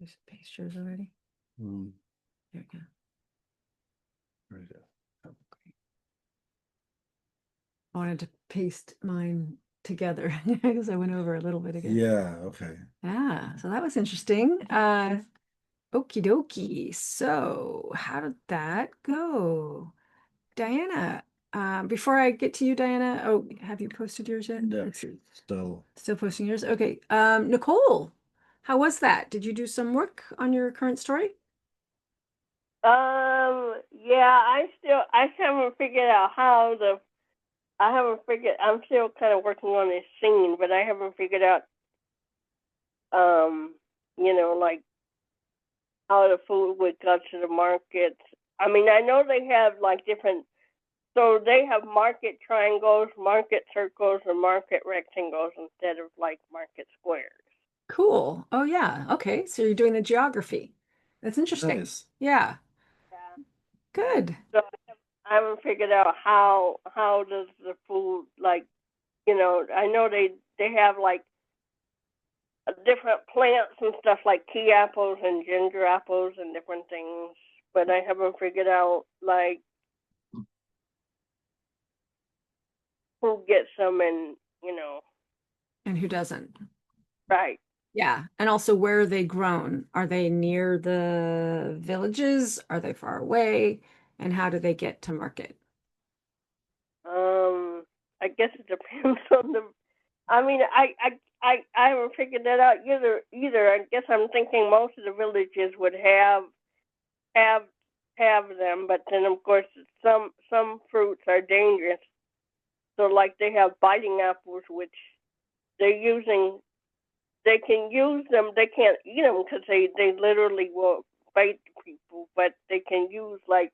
Just paste yours already. Mm, There we go. very good. I wanted to paste mine together because I went over a little bit again. Yeah, okay. Yeah, so that was interesting. Okie dokie. So how did that go? Diana, before I get to you, Diana, oh, have you posted yours yet? Yeah, Let's see. still Posting yours? Okay. Nicole, how was that? Did you do some work on your current story? Yeah, I haven't figured out I'm still kind of working on this scene, but I haven't figured out, like how the food would go to the market. I mean, I know they have like different, so they have market triangles, market circles, and market rectangles instead of like market squares. Cool. Oh yeah. Okay. So you're doing the geography. That's interesting. nice. Yeah. Yeah. Good. So I haven't figured out how does the food like, I know they have like different plants and stuff like key apples and ginger apples and different things, but I haven't figured out like who gets them and And who doesn't? right. Yeah. And also, where are they grown? Are they near the villages? Are they far away? And how do they get to market? I guess it depends on the. I mean, I haven't figured that out either. I guess I'm thinking most of the villages would have have them, but then of course some fruits are dangerous. So like they have biting apples, which they're using. They can use them. They can't eat them because they literally will bite people, but they can use like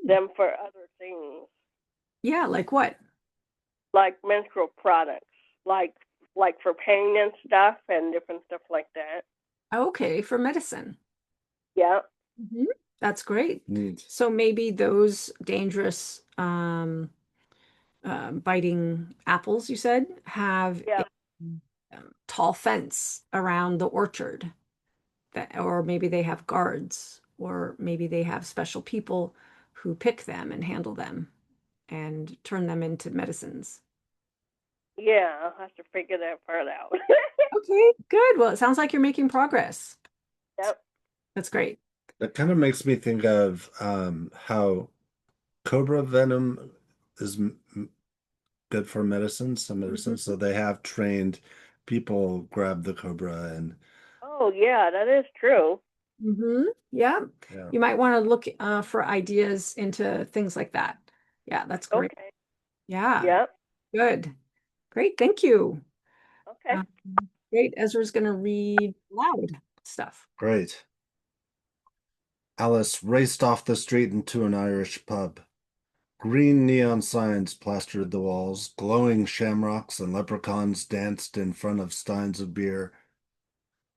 them for other things, Yeah, like what? like menstrual products, like for pain and stuff and different stuff like that. Okay, for medicine. Yeah, Mhm. That's great. Neat. So maybe those dangerous biting apples, you said, have yeah, a tall fence around the orchard. That, or maybe they have guards, or maybe they have special people who pick them and handle them and turn them into medicines. yeah. I'll have to figure that part out. Okay, good. Well, it sounds like you're making progress. Yep. That's great. That kind of makes me think of how cobra venom is good for medicine, some medicine. So they have trained people grab the cobra and Oh, yeah, that is true. Yeah. yeah. You might want to look for ideas into things like that. Yeah, that's great. Okay. Yeah, Yep. good. Great. Thank you. Okay. Um, Great. Ezra's going to read loud stuff. Great. Alice raced off the street into an Irish pub. Green neon signs plastered the walls, glowing shamrocks and leprechauns danced in front of steins of beer.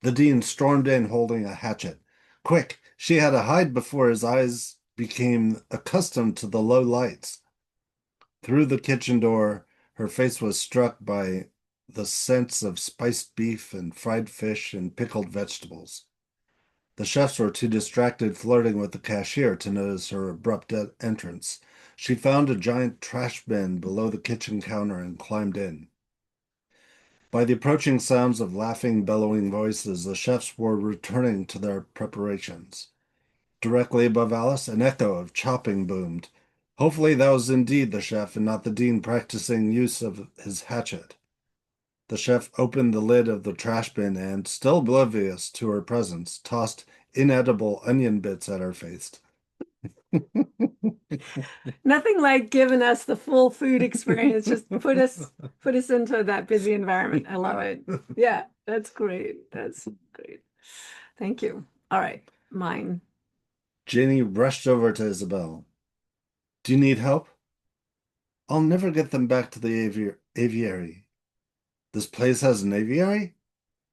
The dean stormed in holding a hatchet. Quick, she had to hide before his eyes became accustomed to the low lights. Through the kitchen door, her face was struck by the scents of spiced beef and fried fish and pickled vegetables. The chefs were too distracted flirting with the cashier to notice her abrupt entrance. She found a giant trash bin below the kitchen counter and climbed in. By the approaching sounds of laughing, bellowing voices, the chefs were returning to their preparations. Directly above Alice, an echo of chopping boomed. Hopefully that was indeed the chef and not the dean practicing use of his hatchet. The chef opened the lid of the trash bin and, still oblivious to her presence, tossed inedible onion bits at her face. Nothing like giving us the full food experience. Just put us into that busy environment. I love it. Yeah, that's great. That's great. Thank you. All right, mine. Jenny rushed over to Isabel. Do you need help? I'll never get them back to the aviary. This place has an aviary?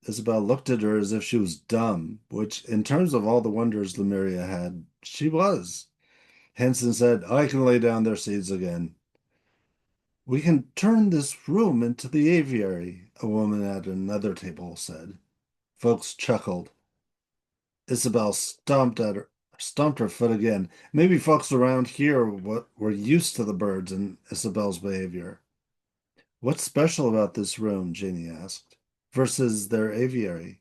Isabel looked at her as if she was dumb, which, in terms of all the wonders Lemuria had, she was. Hanson said, I can lay down their seeds again. We can turn this room into the aviary, a woman at another table said. Folks chuckled. Isabel stomped her foot again. Maybe folks around here were used to the birds and Isabel's behavior. What's special about this room? Janie asked, versus their aviary.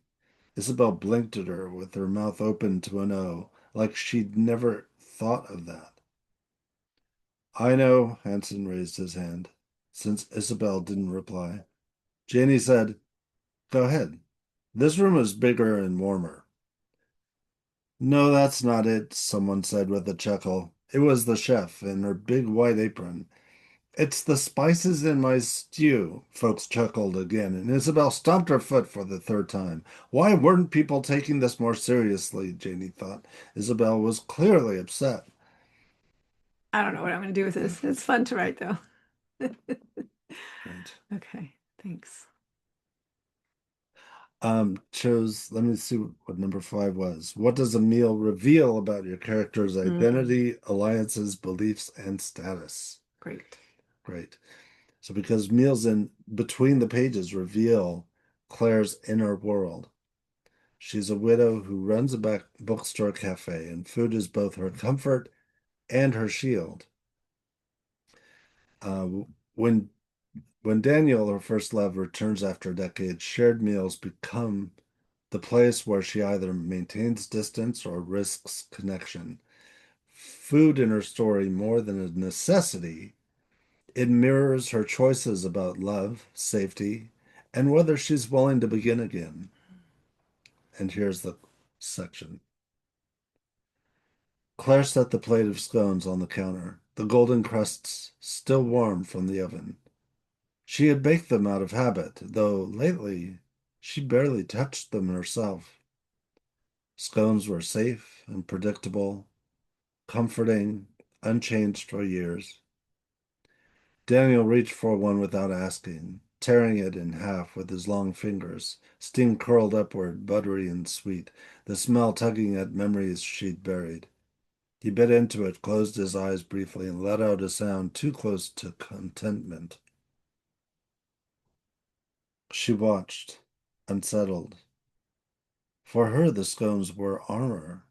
Isabel blinked at her with her mouth open to an O, like she'd never thought of that. I know, Hanson raised his hand, since Isabel didn't reply. Janie said, Go ahead. This room is bigger and warmer. No, that's not it, someone said with a chuckle. It was the chef in her big white apron. It's the spices in my stew, folks chuckled again, and Isabel stomped her foot for the third time. Why weren't people taking this more seriously, Janie thought. Isabel was clearly upset. I don't know what I'm going to do with this. It's fun to write, though. Right. Okay, thanks. Let me see what number 5 was. What does a meal reveal about your character's identity, alliances, beliefs, and status? Great. Great. So because meals in between the pages reveal Claire's inner world. She's a widow who runs a bookstore cafe, and food is both her comfort and her shield. Uh, when Daniel, her first love, returns after a decade, shared meals become the place where she either maintains distance or risks connection. Food in her story, more than a necessity, it mirrors her choices about love, safety, and whether she's willing to begin again. And here's the section. Claire set the plate of scones on the counter, the golden crusts still warm from the oven. She had baked them out of habit, though lately she barely touched them herself. Scones were safe and predictable, comforting, unchanged for years. Daniel reached for one without asking, tearing it in half with his long fingers, steam curled upward, buttery and sweet, the smell tugging at memories she'd buried. He bit into it, closed his eyes briefly, and let out a sound too close to contentment. She watched, unsettled. For her, the scones were armor.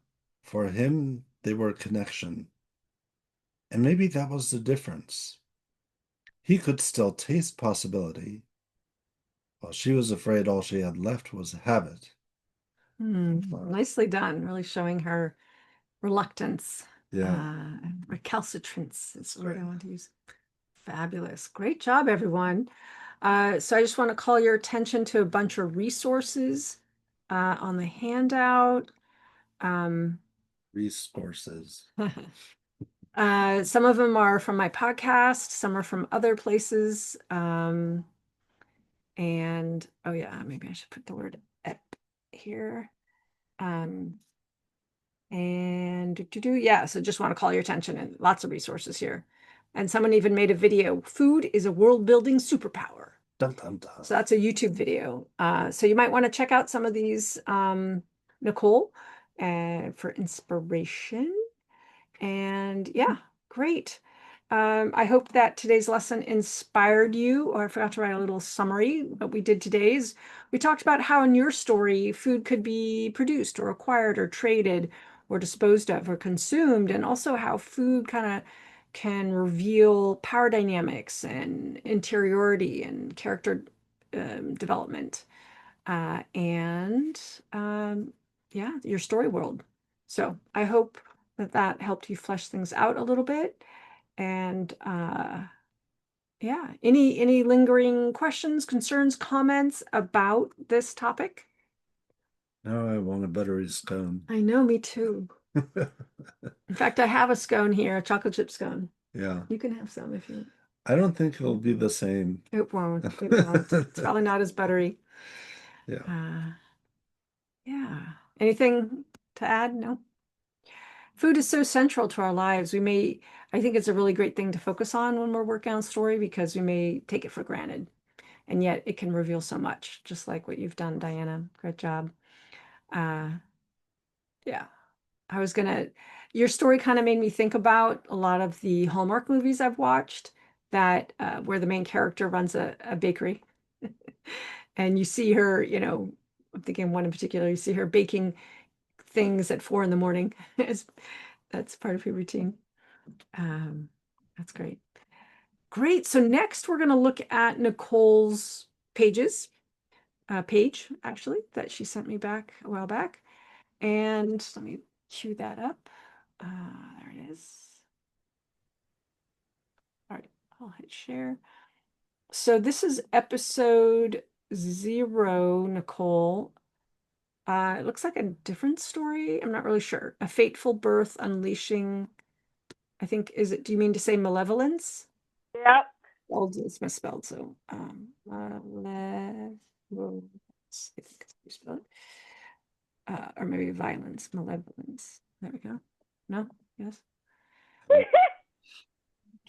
For him, they were connection. And maybe that was the difference. He could still taste possibility, while she was afraid all she had left was habit. Nicely done. Really showing her reluctance. Yeah. Recalcitrance is the word I want to use. Fabulous. Great job, everyone. So I just want to call your attention to a bunch of resources on the handout. Resources. Some of them are from my podcast, some are from other places. And oh yeah, maybe I should put the word ep here. Yeah, so just want to call your attention and lots of resources here. And someone even made a video, Food is a World Building Superpower. Dun, dun, dun. So that's a YouTube video. So you might want to check out some of these, Nicole, for inspiration. And yeah, great. I hope that today's lesson inspired you. Or I forgot to write a little summary. What we did today is we talked about how in your story food could be produced or acquired or traded or disposed of or consumed, and also how food kind of can reveal power dynamics and interiority and character development. And yeah, your story world. So I hope that helped you flesh things out a little bit. And yeah, any lingering questions, concerns, comments about this topic? Now I want a buttery scone. I know, me too. In fact, I have a scone here, a chocolate chip scone. Yeah. You can have some if you. I don't think it'll be the same. It won't. It won't. It's probably not as buttery. Yeah. Yeah. Anything to add? No. Food is so central to our lives. I think it's a really great thing to focus on when we're working on story because we may take it for granted. and yet it can reveal so much, just like what you've done, Diana. Great job. Yeah. Your story kind of made me think about a lot of the Hallmark movies I've watched that where the main character runs a bakery. And you see her, I'm thinking one in particular, you see her baking things at 4 a.m. That's part of your routine. That's great. Great. So next we're going to look at Nicole's page, actually, that she sent me back a while back. And let me cue that up. There it is. All right, I'll hit share. So this is episode 0, Nicole. It looks like a different story. I'm not really sure. A fateful birth unleashing, I think, do you mean to say malevolence? Yep. Well, it's misspelled, so malevolence, I think it's misspelled. Or maybe violence, malevolence. There we go. No? Yes?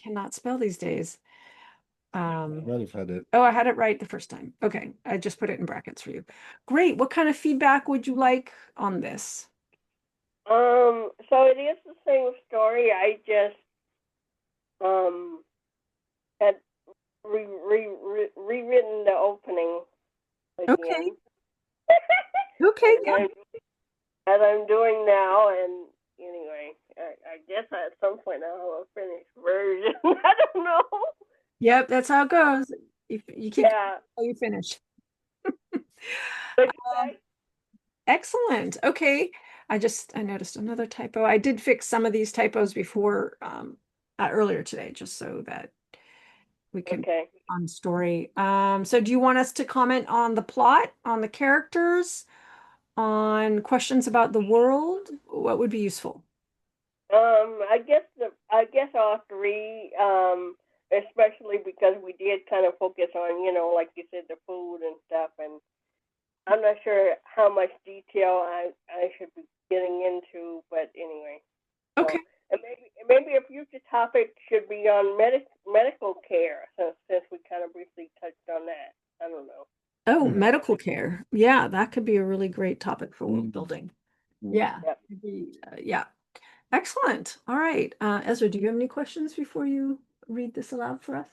Cannot spell these days. Might have had it. Oh, I had it right the first time. Okay, I just put it in brackets for you. Great. What kind of feedback would you like on this? So it is the same story. I just had rewritten the opening again. Okay. Okay. Yeah. As I'm doing now, and anyway, I guess at some point I'll have a finished version. I don't know. Yep, that's how it goes. You keep until you finish. Excellent. Okay. I noticed another typo. I did fix some of these typos before earlier today, just so that we can on story. So do you want us to comment on the plot, on the characters, on questions about the world? What would be useful? I guess all three, especially because we did kind of focus on, like you said, the food and stuff, and I'm not sure how much detail I should be getting into, but anyway. Okay. And maybe a future topic should be on medical care, since we kind of briefly touched on that. I don't know. Oh, medical care. Yeah, that could be a really great topic for world building. Yeah. Yep. Yeah. Excellent. All right. Ezra, do you have any questions before you read this aloud for us?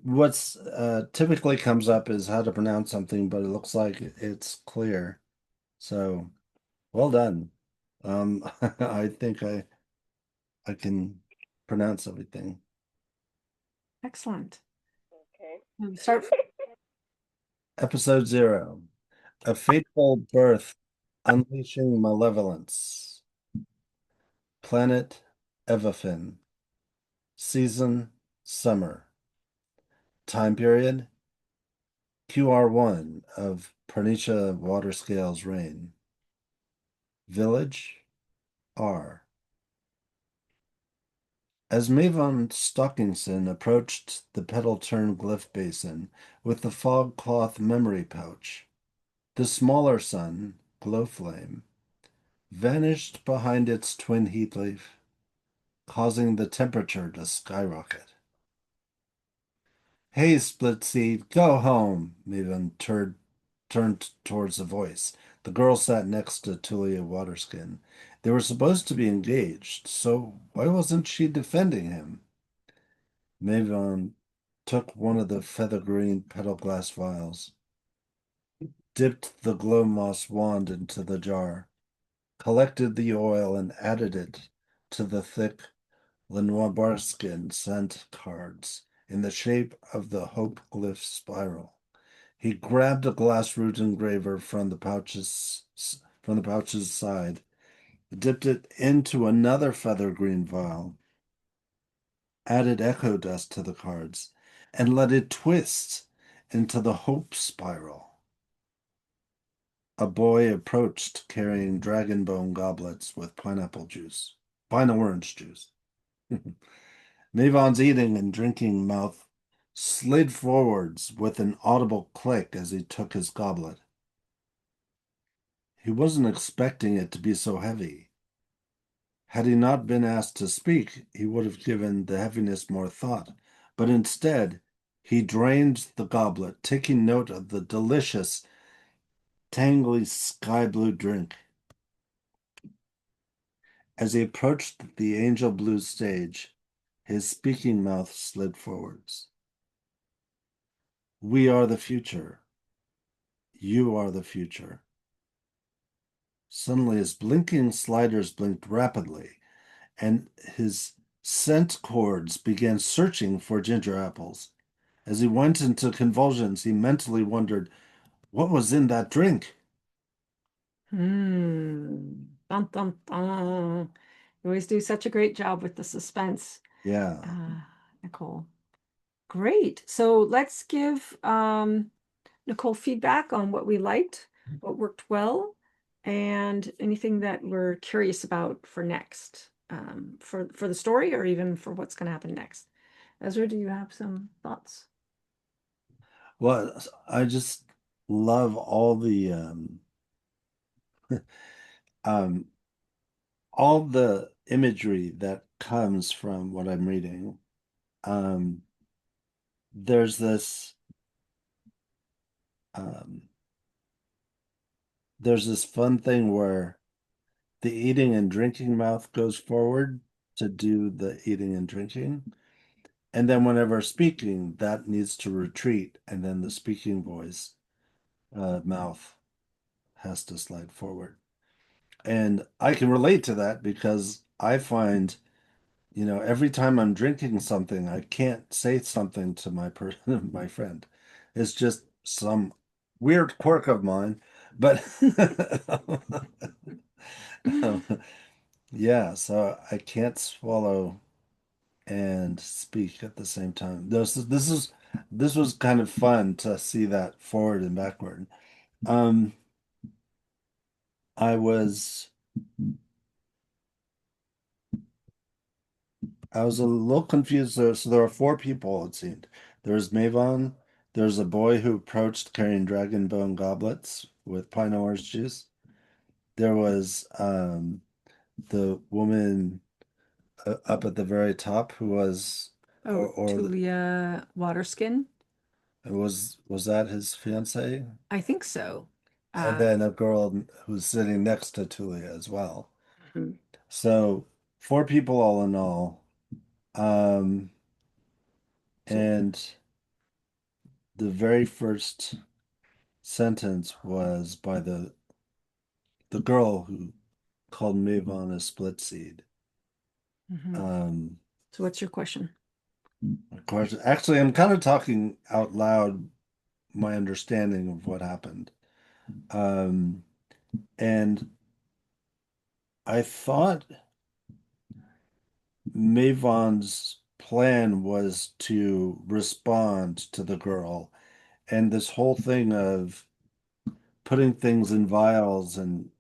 What's typically comes up is how to pronounce something, but it looks like it's clear. So well done. I think I can pronounce everything. Excellent. Okay. Start. Episode 0. A fateful birth unleashing malevolence. Planet Evafin. Season summer. Time period QR1 of Pernicia water scales rain. Village R. As Mavon Stockingson approached the petal-turned glyph basin with the fog-cloth memory pouch, the smaller sun, Glowflame, vanished behind its twin heatleaf, causing the temperature to skyrocket. Hey, Split Seed, go home, Mavon turned towards the voice. The girl sat next to Tulia Waterskin. They were supposed to be engaged, so why wasn't she defending him? Mavon took one of the feather-green petal glass vials, dipped the glow moss wand into the jar, collected the oil and added it to the thick Lenoir-Barskin scent cards in the shape of the Hope Glyph spiral. He grabbed a glass root engraver from the pouch's side, dipped it into another feather green vial, added echo dust to the cards, and let it twist into the hope spiral. A boy approached carrying dragon bone goblets with pine orange juice. Mavon's eating and drinking mouth slid forwards with an audible click as he took his goblet. He wasn't expecting it to be so heavy. Had he not been asked to speak, he would have given the heaviness more thought, but instead he drained the goblet, taking note of the delicious, tangly sky blue drink. As he approached the angel blue stage, his speaking mouth slid forwards. We are the future. You are the future. Suddenly, his blinking sliders blinked rapidly, and his scent cords began searching for ginger apples. As he went into convulsions, he mentally wondered what was in that drink. Dun, dun, dun. You always do such a great job with the suspense, Yeah. Nicole. Great. So let's give Nicole feedback on what we liked, what worked well, and anything that we're curious about for next, for the story or even for what's going to happen next. Ezra, do you have some thoughts? Well, I just love um all the imagery that comes from what I'm reading. Um, there's this um, there's this fun thing where the eating and drinking mouth goes forward to do the eating and drinking. And then whenever speaking, that needs to retreat, and then the speaking voice mouth has to slide forward. And I can relate to that because I find, every time I'm drinking something, I can't say something to my friend. It's just some weird quirk of mine, but yeah, so I can't swallow and speak at the same time. This was kind of fun to see that forward and backward. Um, I was I was a little confused. So there are four people, it seemed. There's Mavon. There's a boy who approached carrying dragon bone goblets with pine orange juice. There was the woman up at the very top who was, Oh, Tulia Waterskin. was that his fiance? I think so. And then a girl who's sitting next to Tulia as well. Mhm. So four people all in all. So- And the very first sentence was by the girl who called Mavon a split seed. Mhm. So what's your question? Of course, actually, I'm kind of talking out loud my understanding of what happened. Um, and I thought Mavon's plan was to respond to the girl, and this whole thing of putting things in vials um,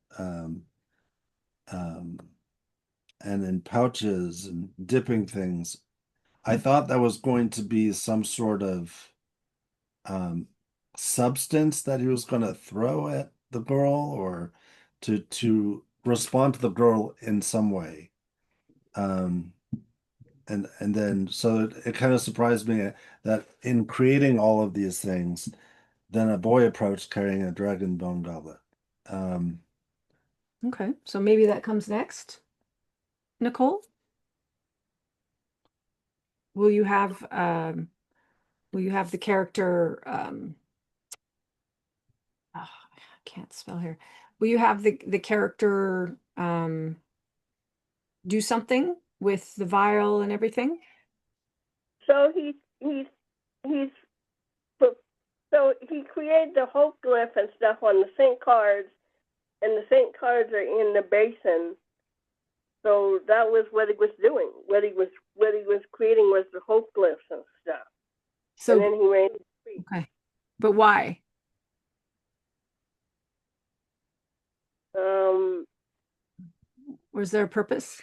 and in pouches and dipping things. I thought that was going to be some sort of um, substance that he was going to throw at the girl or to respond to the girl in some way. Um, and then so it kind of surprised me that in creating all of these things, then a boy approached carrying a dragon bone goblet. Um, Okay, so maybe that comes next. Nicole, will you have the character oh, I can't spell here. Will you have the character do something with the vial and everything? So he's so he created the hope glyph and stuff on the sync cards, and the sync cards are in the basin. So that was what he was doing. What he was creating was the hope glyphs and stuff. So and then he ran the street. okay, but why? Was there a purpose?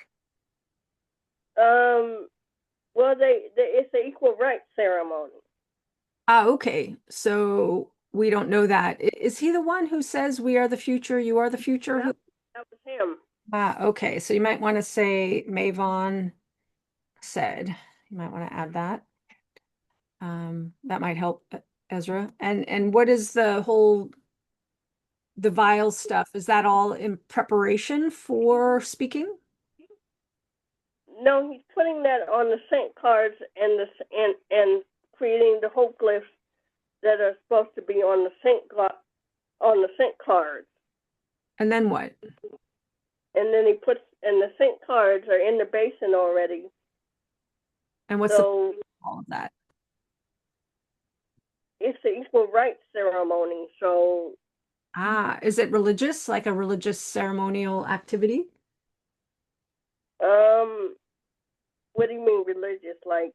Well, it's an equal rights ceremony. Ah, okay. So we don't know that. Is he the one who says we are the future, you are the future? That was him. Ah, okay. So you might want to say Mavon said. You might want to add that. That might help, Ezra. And what is the vial stuff? Is that all in preparation for speaking? No, he's putting that on the scent cards and and creating the hope glyphs that are supposed to be on the scent cards. And then what? And then and the scent cards are in the basin already. And what's so all of that? It's the equal rights ceremony. So Is it religious, like a religious ceremonial activity? what do you mean religious? Like,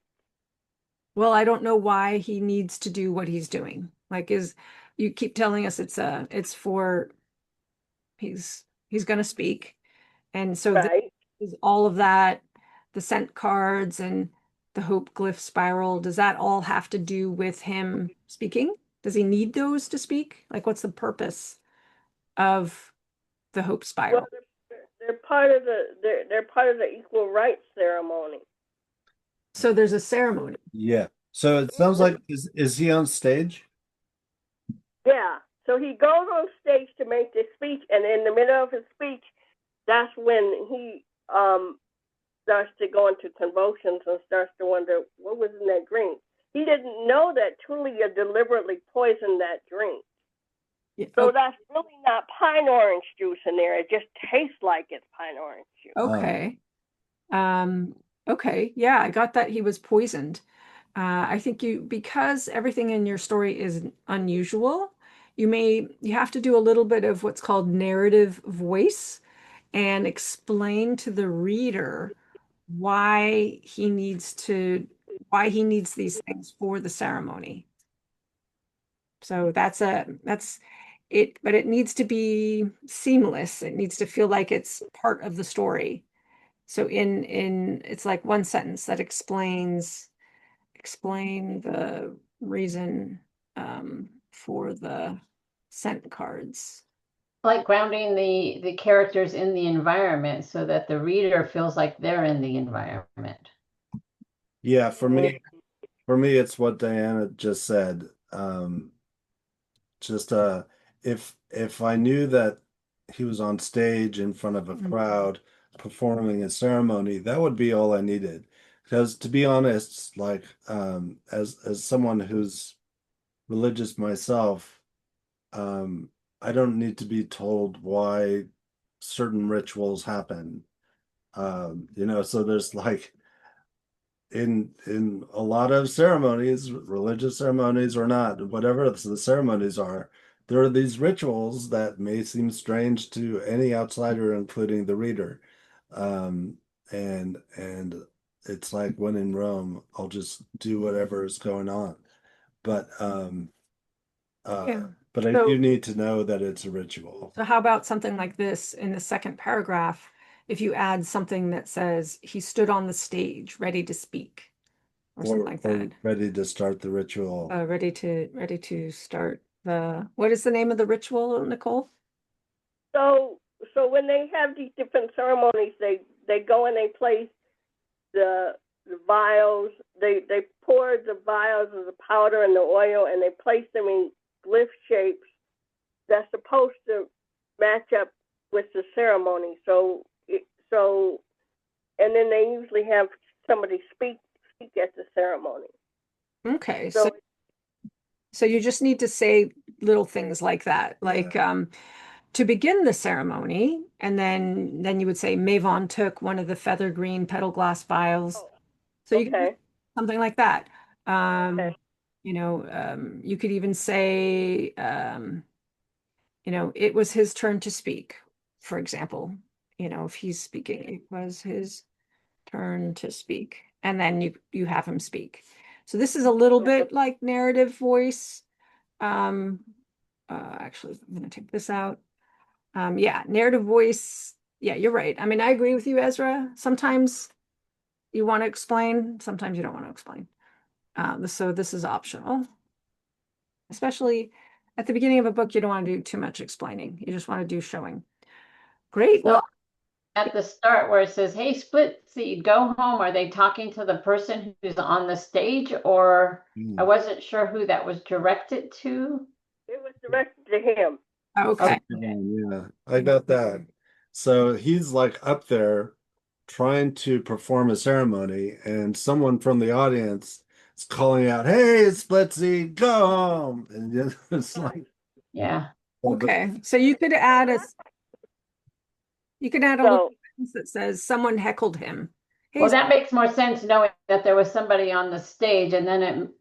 Well, I don't know why he needs to do what he's doing. Like, you keep telling us it's for he's going to speak, and so right? is all of that, the scent cards and the hope glyph spiral. Does that all have to do with him speaking? Does he need those to speak? Like, what's the purpose of the hope Well, spiral? they're part of they're part of the equal rights ceremony. So there's a ceremony. Yeah. So it sounds like is he on stage? Yeah. So he goes on stage to make this speech, and in the middle of his speech, that's when he starts to go into convulsions and starts to wonder what was in that drink. He didn't know that Tulia deliberately poisoned that drink. Yeah, So that's really not pine orange juice in there. It just tastes like it's pine orange juice. okay. Okay. Yeah, I got that he was poisoned. I think because everything in your story is unusual, you have to do a little bit of what's called narrative voice and explain to the reader why why he needs these things for the ceremony. So that's it, but it needs to be seamless. It needs to feel like it's part of the story. So in it's like one sentence that explain the reason for the scent cards. Like grounding the characters in the environment so that the reader feels like they're in the environment. Yeah, for me, it's what Diana just said. Just if I knew that he was on stage in front of a crowd performing a ceremony, that would be all I needed. Because to be honest, like as someone who's religious myself, I don't need to be told why certain rituals happen. So there's like in a lot of ceremonies, religious ceremonies or not, whatever the ceremonies are, there are these rituals that may seem strange to any outsider, including the reader. And it's like when in Rome, I'll just do whatever is going on. But Yeah. but I So- do need to know that it's a ritual. So how about something like this in the second paragraph? If you add something that says he stood on the stage ready to speak or something like Or that. ready to start the ritual. Ready to start what is the name of the ritual, Nicole? So when they have these different ceremonies, they go and they place the vials. They pour the vials of the powder and the oil, and they place them in glyph shapes that's supposed to match up with the ceremony. And then they usually have somebody speak at the ceremony. Okay, so you just need to say little things like that, like to begin the ceremony, and then you would say Mavon took one of the feather green petal glass vials. So you can do something like that. Okay. You could even say, it was his turn to speak, for example. If he's speaking, it was his turn to speak, and then you have him speak. So this is a little bit like narrative voice. Actually, I'm going to take this out. Yeah, narrative voice. Yeah, you're right. I mean, I agree with you, Ezra. Sometimes you want to explain, sometimes you don't want to explain. So this is optional, especially at the beginning of a book. You don't want to do too much explaining. You just want to do showing. Great. Well, at the start where it says, "Hey, split seed, go home." Are they talking to the person who's on the stage, or I wasn't sure who that was directed to? It was directed to him. Okay. Yeah, I got that. So he's like up there trying to perform a ceremony, and someone from the audience is calling out, "Hey, Splitsy, go home!" And it's like, Yeah. Okay. So you could add a little So, sentence that says someone heckled him. Hey, Well, that makes more sense knowing that there was somebody on the stage, and then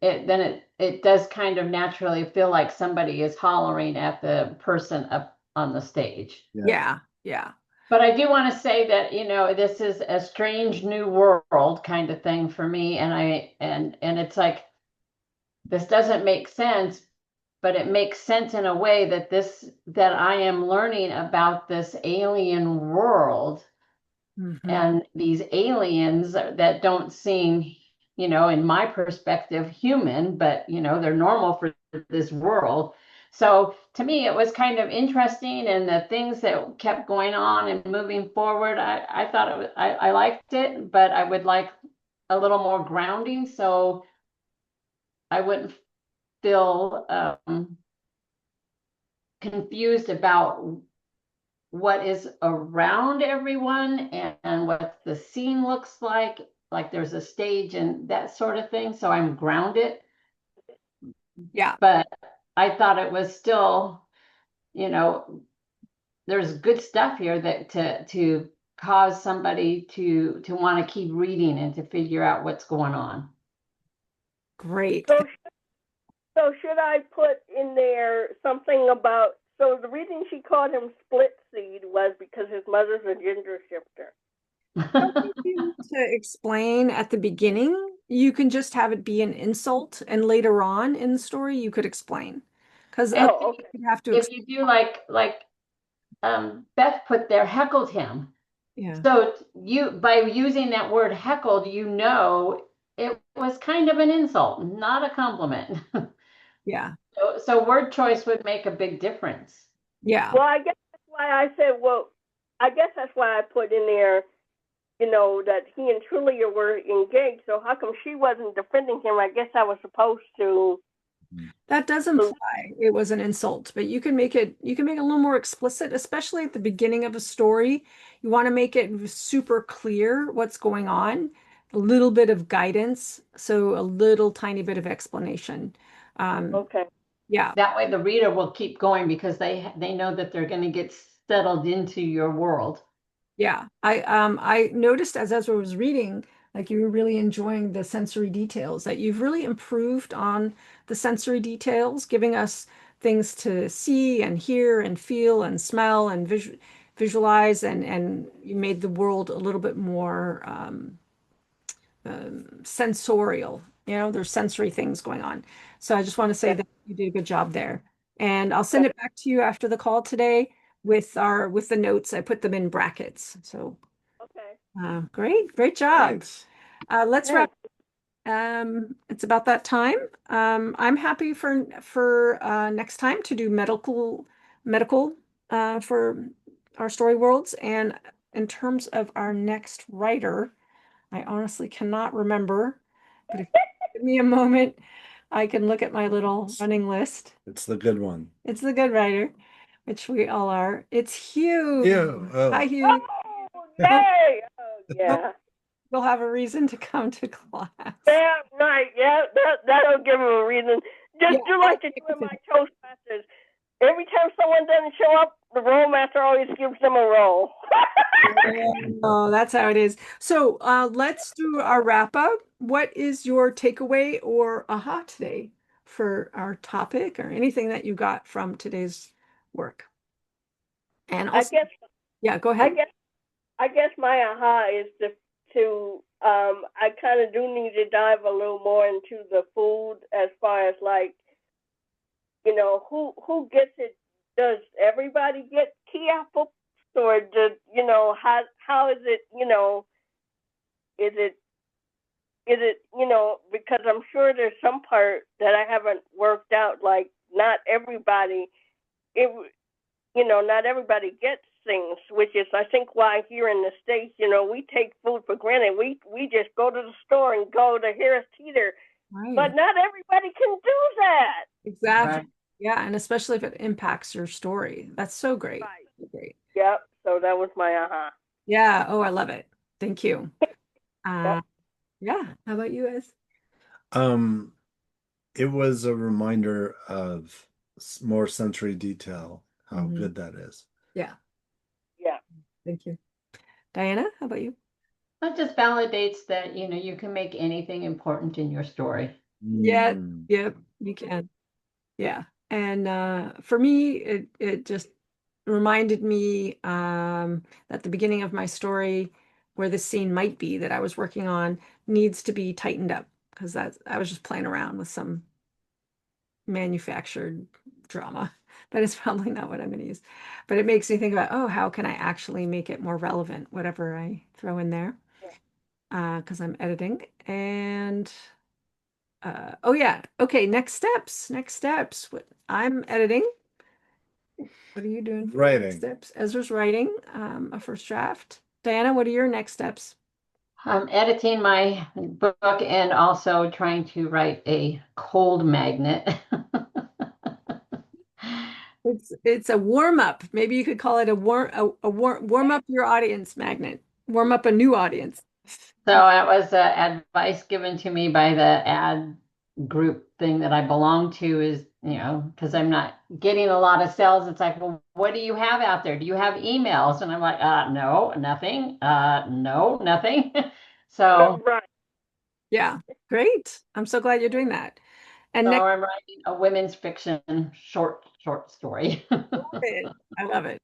it does kind of naturally feel like somebody is hollering at the person up on the stage. yeah, yeah. But I do want to say that, this is a strange new world kind of thing for me, and it's like this doesn't make sense, but it makes sense in a way that I am learning about this alien world. Mhm. And these aliens that don't seem, in my perspective, human, but they're normal for this world. So to me, it was kind of interesting, and the things that kept going on and moving forward, I thought I liked it, but I would like a little more grounding, so I wouldn't feel confused about what is around everyone and what the scene looks like there's a stage and that sort of thing. So I'm grounded, Yeah. but I thought it was still, there's good stuff here that to cause somebody to want to keep reading and to figure out what's going on. Great. so should I put in there something about? So the reason she called him split seed was because his mother's a ginger shifter. To explain at the beginning, you can just have it be an insult, and later on in the story, you could explain. Because Oh, okay. you have to If you do like Beth put there, heckled him. yeah. So by using that word heckled, it was kind of an insult, not a compliment. Yeah. So word choice would make a big difference. Yeah. Well, I guess that's why I said, I guess that's why I put in there, that he and Trulia were engaged. So how come she wasn't defending him? I guess I was supposed to. That does imply it was an insult, but you can make it a little more explicit, especially at the beginning of a story. You want to make it super clear what's going on, a little bit of guidance, so a little tiny bit of explanation. Okay. Yeah. That way the reader will keep going because they know that they're going to get settled into your world. Yeah. I noticed as Ezra was reading, like you were really enjoying the sensory details, that you've really improved on the sensory details, giving us things to see and hear and feel and smell and visualize, and you made the world a little bit more sensorial. There's sensory things going on. So I just want to say that you did a good job there. And I'll send it back to you after the call today with the notes. I put them in brackets. So great job. thanks. Let's wrap. It's about that time. I'm happy for next time to do medical for our story worlds. And in terms of our next writer, I honestly cannot remember, but if you give me a moment, I can look at my little running list. It's the good one. It's the good writer, which we all are. It's Hugh. Hugh. Oh. Hi, Hugh. Oh, yay! Oh, yeah. You'll have a reason to come to class. Yeah, right. Yeah, that'll give him a reason. Just Yeah. do like to do in my Toastmasters. Every time someone doesn't show up, the roll master always gives them a roll. Oh, that's how it is. So let's do our wrap up. What is your takeaway or aha today for our topic or anything that you got from today's work? And also, yeah, go ahead. I guess my aha is to I kind of do need to dive a little more into the food as far as like, who gets it? Does everybody get key apples, or does how is it? Is it because I'm sure there's some part that I haven't worked out. Like not everybody, not everybody gets things, which is, I think, why here in the States, we take food for granted. We just go to the store and go to Harris Teeter, but Right. not everybody can do that. Exactly. Right. Yeah, and especially if it impacts your story. That's so great. Right. So great. Yep. So that was my aha. Yeah. Oh, I love it. Thank you. Yep. Yeah. How about you guys? Um, it was a reminder of more sensory detail, how Mhm. good that is. Yeah. Yeah. Thank you. Diana, how about you? That just validates that, you can make anything important in your story. Yeah. Mm. Yep. You can. Yeah. And for me, it just reminded me that the beginning of my story, where the scene might be that I was working on, needs to be tightened up because I was just playing around with some manufactured drama. That is probably not what I'm going to use. But it makes me think about, oh, how can I actually make it more relevant, whatever I throw in there, because I'm editing. And oh yeah, okay, next steps. Next steps. What I'm editing. What are you doing for your next Writing. steps? Ezra's writing a first draft. Diana, what are your next steps? I'm editing my book and also trying to write a cold magnet. It's a warm up. Maybe you could call it warm up your audience magnet. Warm up a new audience. So it was advice given to me by the ad group thing that I belong to is, because I'm not getting a lot of sales. It's like, well, what do you have out there? Do you have emails? And I'm like, no, nothing. No, nothing. So, Right. Yeah, great. I'm so glad you're doing that. And so next, I'm writing a women's fiction short story. I love it.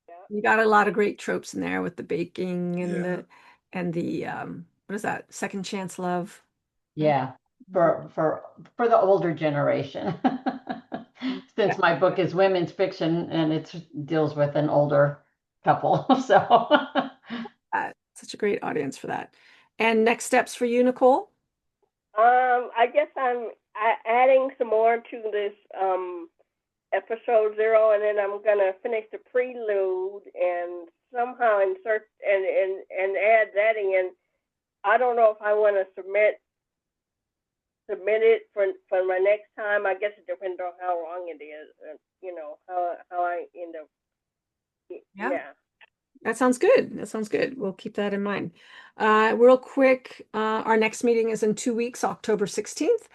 Yeah. You got a lot of great tropes in there with the baking and Yeah. the what is that? Second chance love, right? Yeah, for the older generation. Yeah, Since my book is women's fiction and it deals with an older couple. So such a great audience for that. And next steps for you, Nicole? I guess I'm adding some more to this episode 0, and then I'm gonna finish the prelude and somehow insert and add that in. I don't know if I want to submit it for my next time. I guess it depends on how long it is, how I end up. Yeah. Yeah. That sounds good. That sounds good. We'll keep that in mind. Real quick, our next meeting is in 2 weeks, October 16th.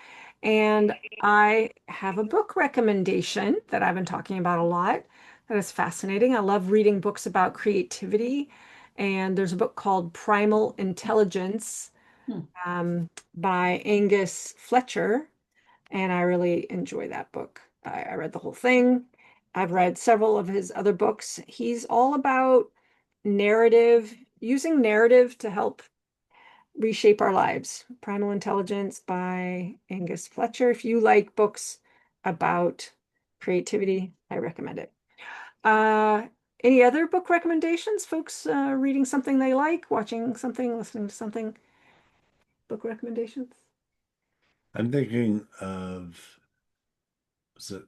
And I have a book recommendation that I've been talking about a lot that is fascinating. I love reading books about creativity. And there's a book called Primal Intelligence by Angus Fletcher. And I really enjoy that book. I read the whole thing. I've read several of his other books. He's all about narrative, using narrative to help reshape our lives. Primal Intelligence by Angus Fletcher. If you like books about creativity, I recommend it. Uh, any other book recommendations, folks? Reading something they like, watching something, listening to something? Book recommendations? I'm thinking of, was it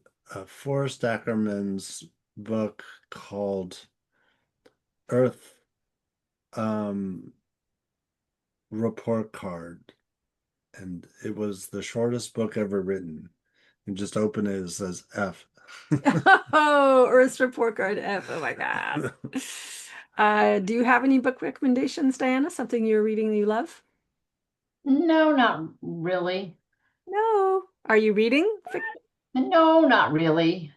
Forrest Ackerman's book called Earth Report Card, and it was the shortest book ever written. You just open it, it says F. Oh, Earth's Report Card F. Oh my God. Do you have any book recommendations, Diana? Something you're reading that you love? no, not really. No. Are you reading fiction? No, not really.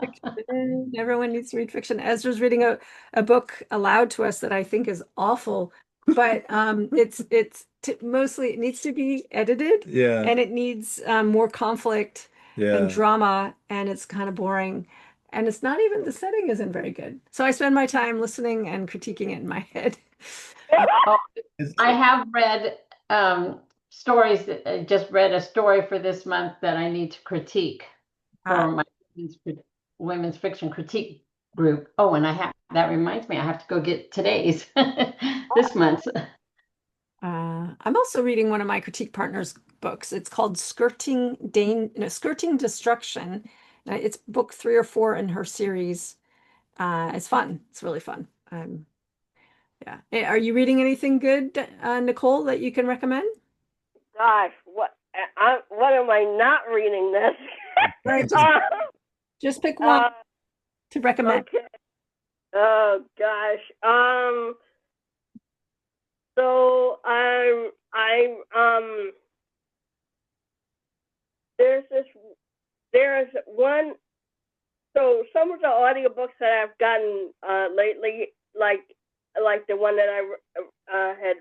Fiction. Everyone needs to read fiction. Ezra's reading a book aloud to us that I think is awful, but mostly it needs to be edited Yeah, and it needs more conflict and yeah. drama, and it's kind of boring. And it's not even the setting isn't very good. So I spend my time listening and critiquing it in my head. Oh, It's, I have read stories that I just read a story for this month that I need to critique Uh, for my women's fiction critique group. Oh, and that reminds me, I have to go get today's this month. I'm also reading one of my critique partners' books. It's called Skirting Destruction. It's book 3 or 4 in her series. It's fun. It's really fun. Yeah. Are you reading anything good, Nicole, that you can recommend? Gosh, what am I not reading this? Right, just pick one uh, to recommend. okay. Oh gosh. So there's one. So some of the audiobooks that I've gotten lately, like the one that I had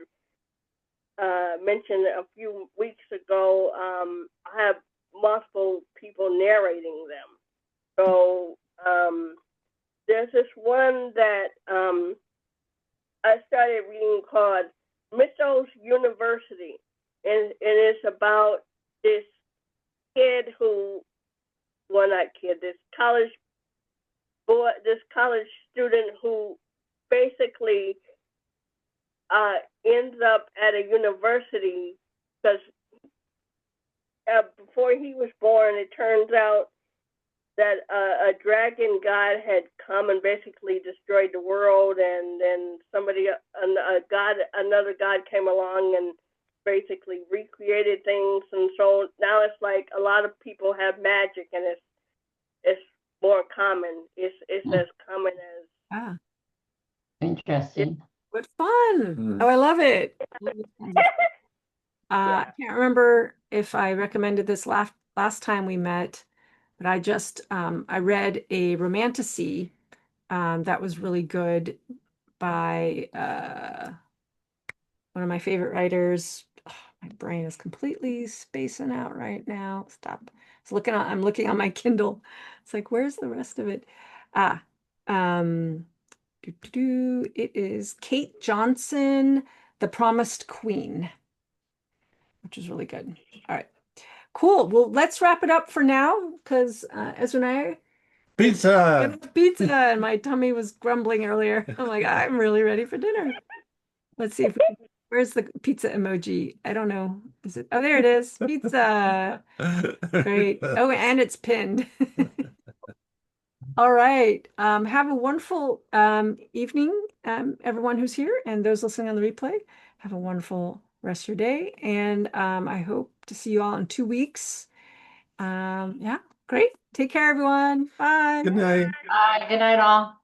mentioned a few weeks ago, I have multiple people narrating them. So there's this one that I started reading called Mythos University, and it's about this kid who, well, not kid, this college student who basically ends up at a university because before he was born, it turns out that a dragon god had come and basically destroyed the world, and then another god came along and basically recreated things, and so now it's like a lot of people have magic, and it's more common. It's as common as. Ah, Interesting. what fun. Oh, I love it. I can't remember if I recommended this last time we met, but I read a romantasy that was really good by one of my favorite writers. Oh, my brain is completely spacing out right now. Stop. I'm looking on my Kindle. It's like, where's the rest of it? Ah, um, it is Kate Johnson, The Promised Queen, which is really good. All right. Cool. Well, let's wrap it up for now because Ezra and I Pizza. got pizza and my tummy was grumbling earlier. I'm like, I'm really ready for dinner. Let's see if where's the pizza emoji? I don't know. Is it? Oh, there it is. Pizza. Great. Oh, and it's pinned. All right. Have a wonderful evening, everyone who's here and those listening on the replay. Have a wonderful rest of your day. And I hope to see you all in 2 weeks. Yeah, great. Take care, everyone. Bye. Good night. Bye. Good night, all.